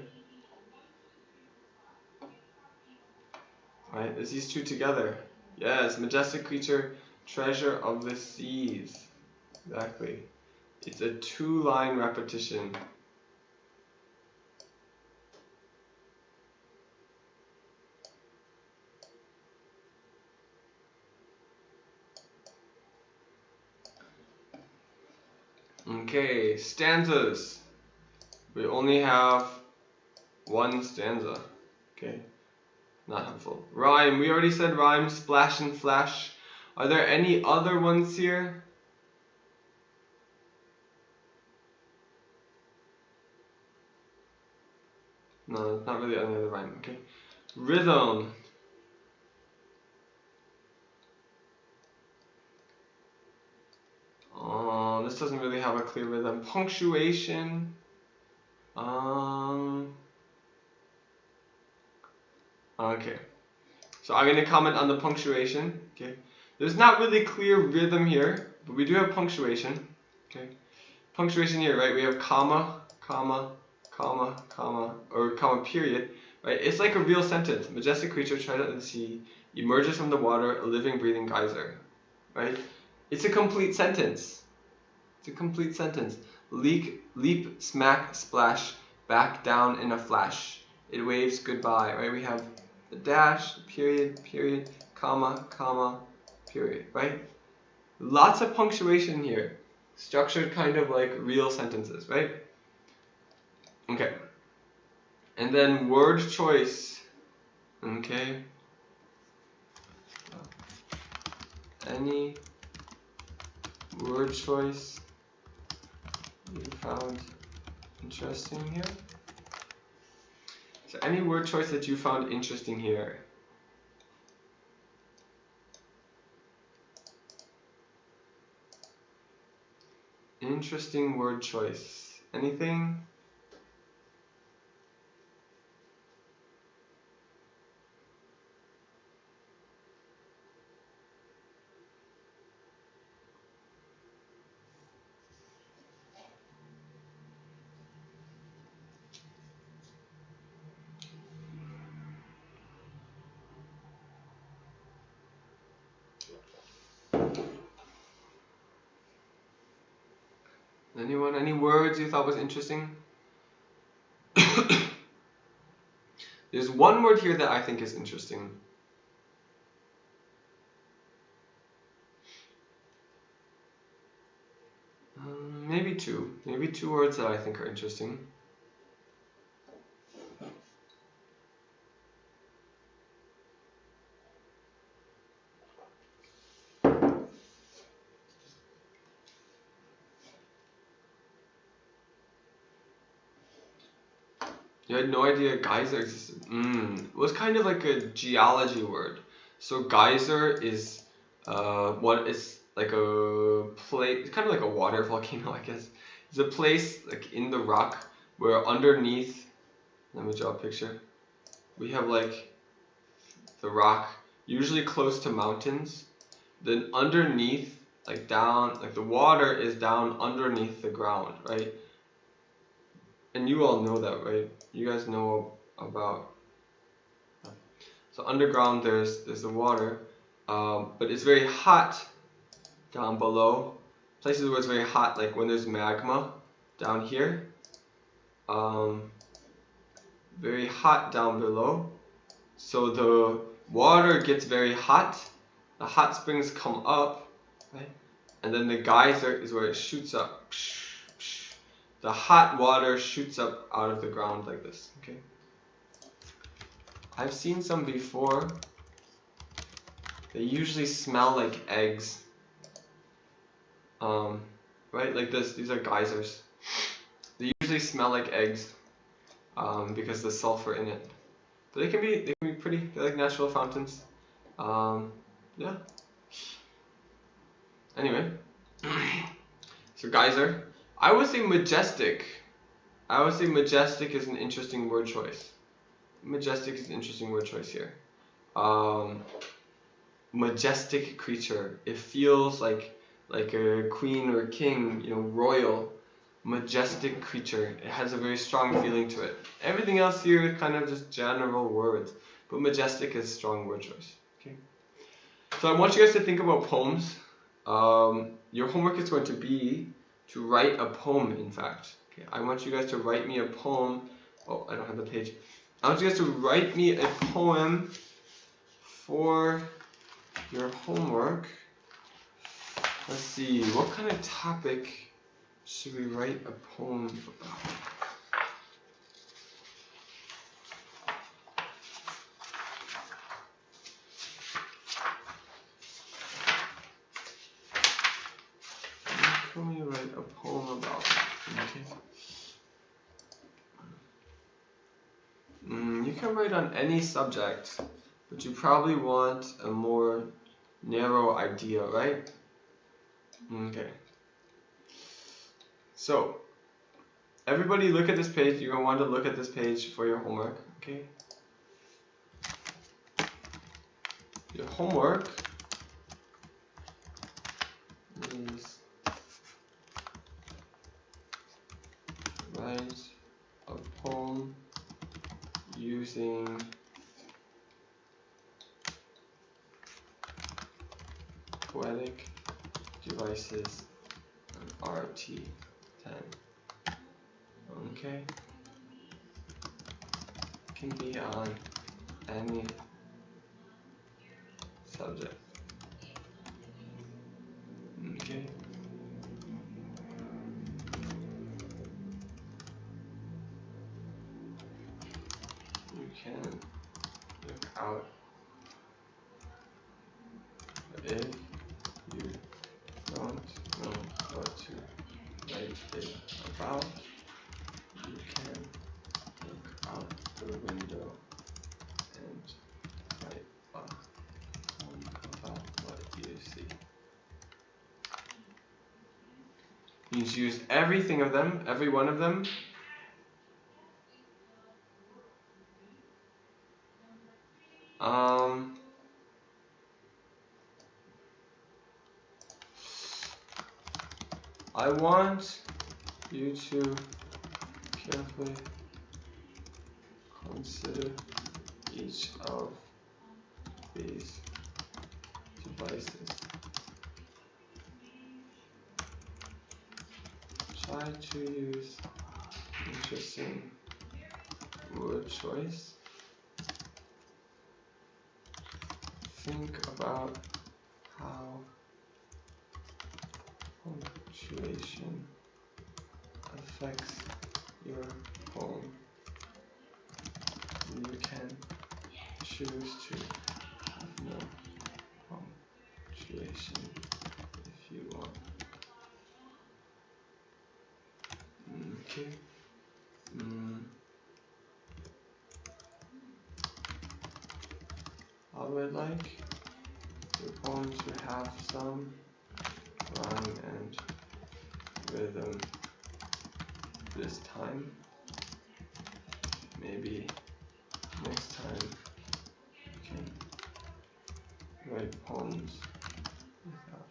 Right, there's these two together. Yes, majestic creature, treasure of the seas. Exactly. It's a 2-line repetition. Okay, stanzas. We only have one stanza. Okay, not helpful. Rhyme. We already said rhyme, splash and flash. Are there any other ones here? No, not really any other rhyme. Okay. Rhythm. This doesn't really have a clear rhythm. Punctuation. Okay. So I'm going to comment on the punctuation. Okay. There's not really clear rhythm here, but we do have punctuation. Okay. Punctuation here, right? We have comma, comma, comma, comma, or comma period. Right? It's like a real sentence. Majestic creature, treasure of the sea, emerges from the water, a living, breathing geyser. Right? It's a complete sentence. It's a complete sentence. Leap, smack, splash, back down in a flash. It waves goodbye. Right? We have the dash, period, period, comma, comma, period. Right? Lots of punctuation here. Structured kind of like real sentences. Right? Okay. And then word choice. Okay. Any word choice you found interesting here? So any word choice that you found interesting here? Interesting word choice. Anything? Anyone? Any words you thought was interesting? There's one word here that I think is interesting. Maybe two. Maybe two words that I think are interesting. You had no idea geyser existed. It was kind of like a geology word. So geyser is what is like a place. It's kind of like a water volcano, I guess. It's a place like in the rock where underneath. Let me draw a picture. We have like the rock, usually close to mountains. Then underneath, like down, like the water is down underneath the ground, right? And you all know that, right? You guys know about. So underground, there's the water, but it's very hot down below. Places where it's very hot, like when there's magma down here. Very hot down below. So the water gets very hot. The hot springs come up, right? And then the geyser is where it shoots up. The hot water shoots up out of the ground like this, okay? I've seen some before. They usually smell like eggs. Right, like this, these are geysers. They usually smell like eggs because the sulfur in it. But they can be pretty, they're like natural fountains. Yeah. Anyway, so geyser. I would say majestic. I would say majestic is an interesting word choice. Majestic is an interesting word choice here. Majestic creature. It feels like a queen or a king, you know, royal. Majestic creature. It has a very strong feeling to it. Everything else here is kind of just general words, but majestic is a strong word choice. Okay. So I want you guys to think about poems. Your homework is going to be to write a poem, in fact. Okay, I want you guys to write me a poem. Oh, I don't have the page. I want you guys to write me a poem for your homework. Let's see, what kind of topic should we write a poem about? What can we write a poem about? Okay. You can write on any subject, but you probably want a more narrow idea, right? Okay. So, everybody look at this page. You're going to want to look at this page for your homework, okay? Your homework is write a poem using poetic devices and RT10. Okay? Can be on any subject. Okay? can look out. But if you don't know what to write it about, you can look out the window and write a poem about what you see. You need to use everything of them, every one of them. I want you to carefully consider each of these devices. Try to use interesting word choice. Think about how punctuation affects your poem. You can choose to have no punctuation if you want. Okay. I would like your poem to have some rhyme and rhythm this time. Maybe next time you can write poems without.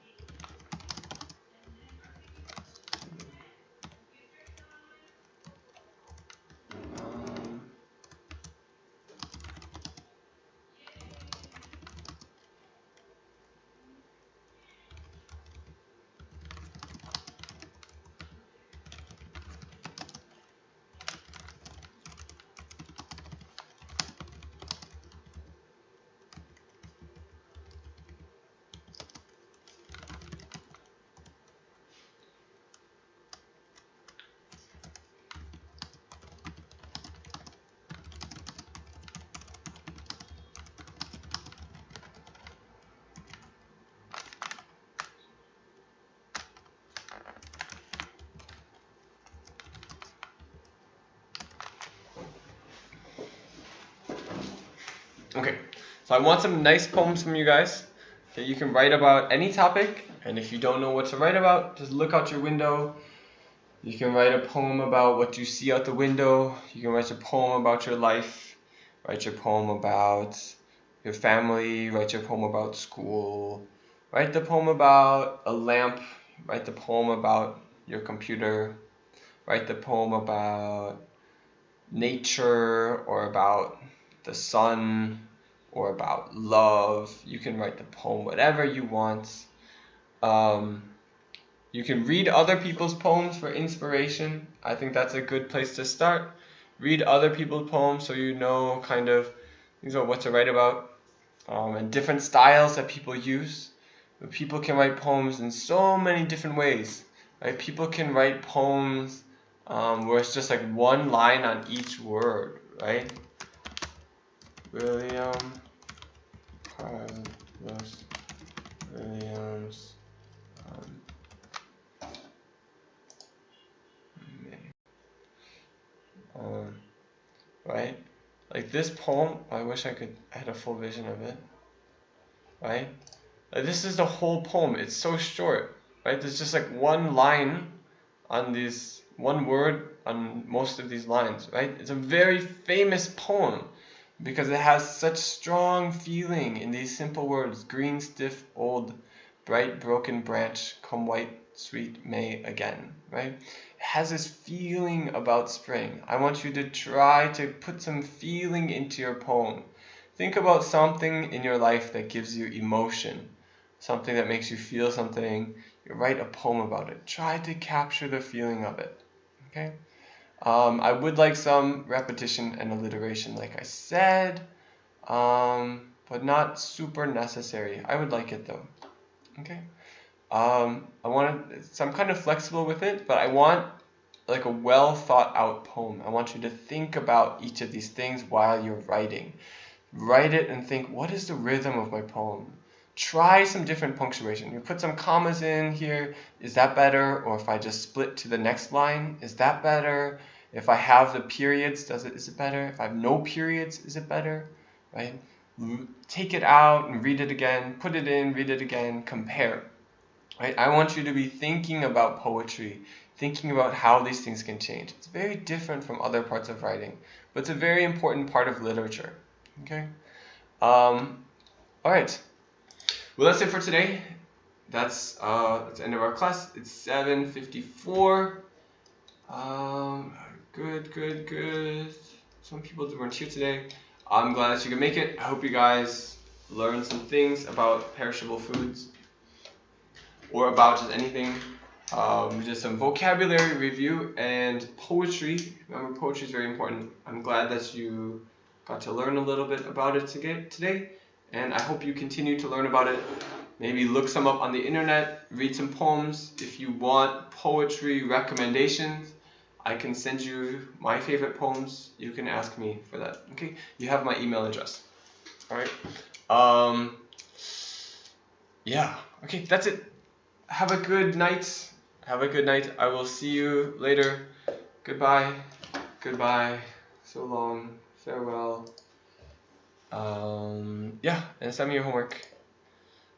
Okay, so I want some nice poems from you guys. Okay, you can write about any topic, and if you don't know what to write about, just look out your window. You can write a poem about what you see out the window. You can write a poem about your life. Write your poem about your family. Write your poem about school. Write the poem about a lamp. Write the poem about your computer. Write the poem about nature or about the sun or about love. You can write the poem whatever you want. You can read other people's poems for inspiration. I think that's a good place to start. Read other people's poems so you know kind of what to write about, and different styles that people use. But people can write poems in so many different ways. Right? People can write poems where it's just like one line on each word, right? William Carlos Williams. Right? Like this poem, I wish I had a full vision of it. Right? Like this is the whole poem. It's so short. Right? There's just like one line on these, one word on most of these lines. Right? It's a very famous poem because it has such strong feeling in these simple words. Green, stiff, old, bright, broken branch, come white, sweet May again. Right? It has this feeling about spring. I want you to try to put some feeling into your poem. Think about something in your life that gives you emotion, something that makes you feel something. You write a poem about it. Try to capture the feeling of it. Okay? I would like some repetition and alliteration, like I said, but not super necessary. I would like it though. Okay? So I'm kind of flexible with it, but I want like a well thought out poem. I want you to think about each of these things while you're writing. Write it and think, what is the rhythm of my poem? Try some different punctuation. You put some commas in here, is that better? Or if I just split to the next line, is that better? If I have the periods, is it better? If I have no periods, is it better? Right? Take it out and read it again, put it in, read it again, compare. Right? I want you to be thinking about poetry, thinking about how these things can change. It's very different from other parts of writing, but it's a very important part of literature. Okay? All right. Well, that's it for today. That's the end of our class. It's 7:54. Good. Some people weren't here today. I'm glad that you could make it. I hope you guys learned some things about perishable foods or about just anything. Just some vocabulary review and poetry. Remember, poetry is very important. I'm glad that you got to learn a little bit about it today, and I hope you continue to learn about it. Maybe look some up on the internet, read some poems. If you want poetry recommendations, I can send you my favorite poems. You can ask me for that. Okay, you have my email address. All right. Yeah. Okay, that's it. Have a good night. I will see you later. Goodbye. So long. Farewell. Yeah, and send me your homework.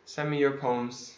Send me your poems.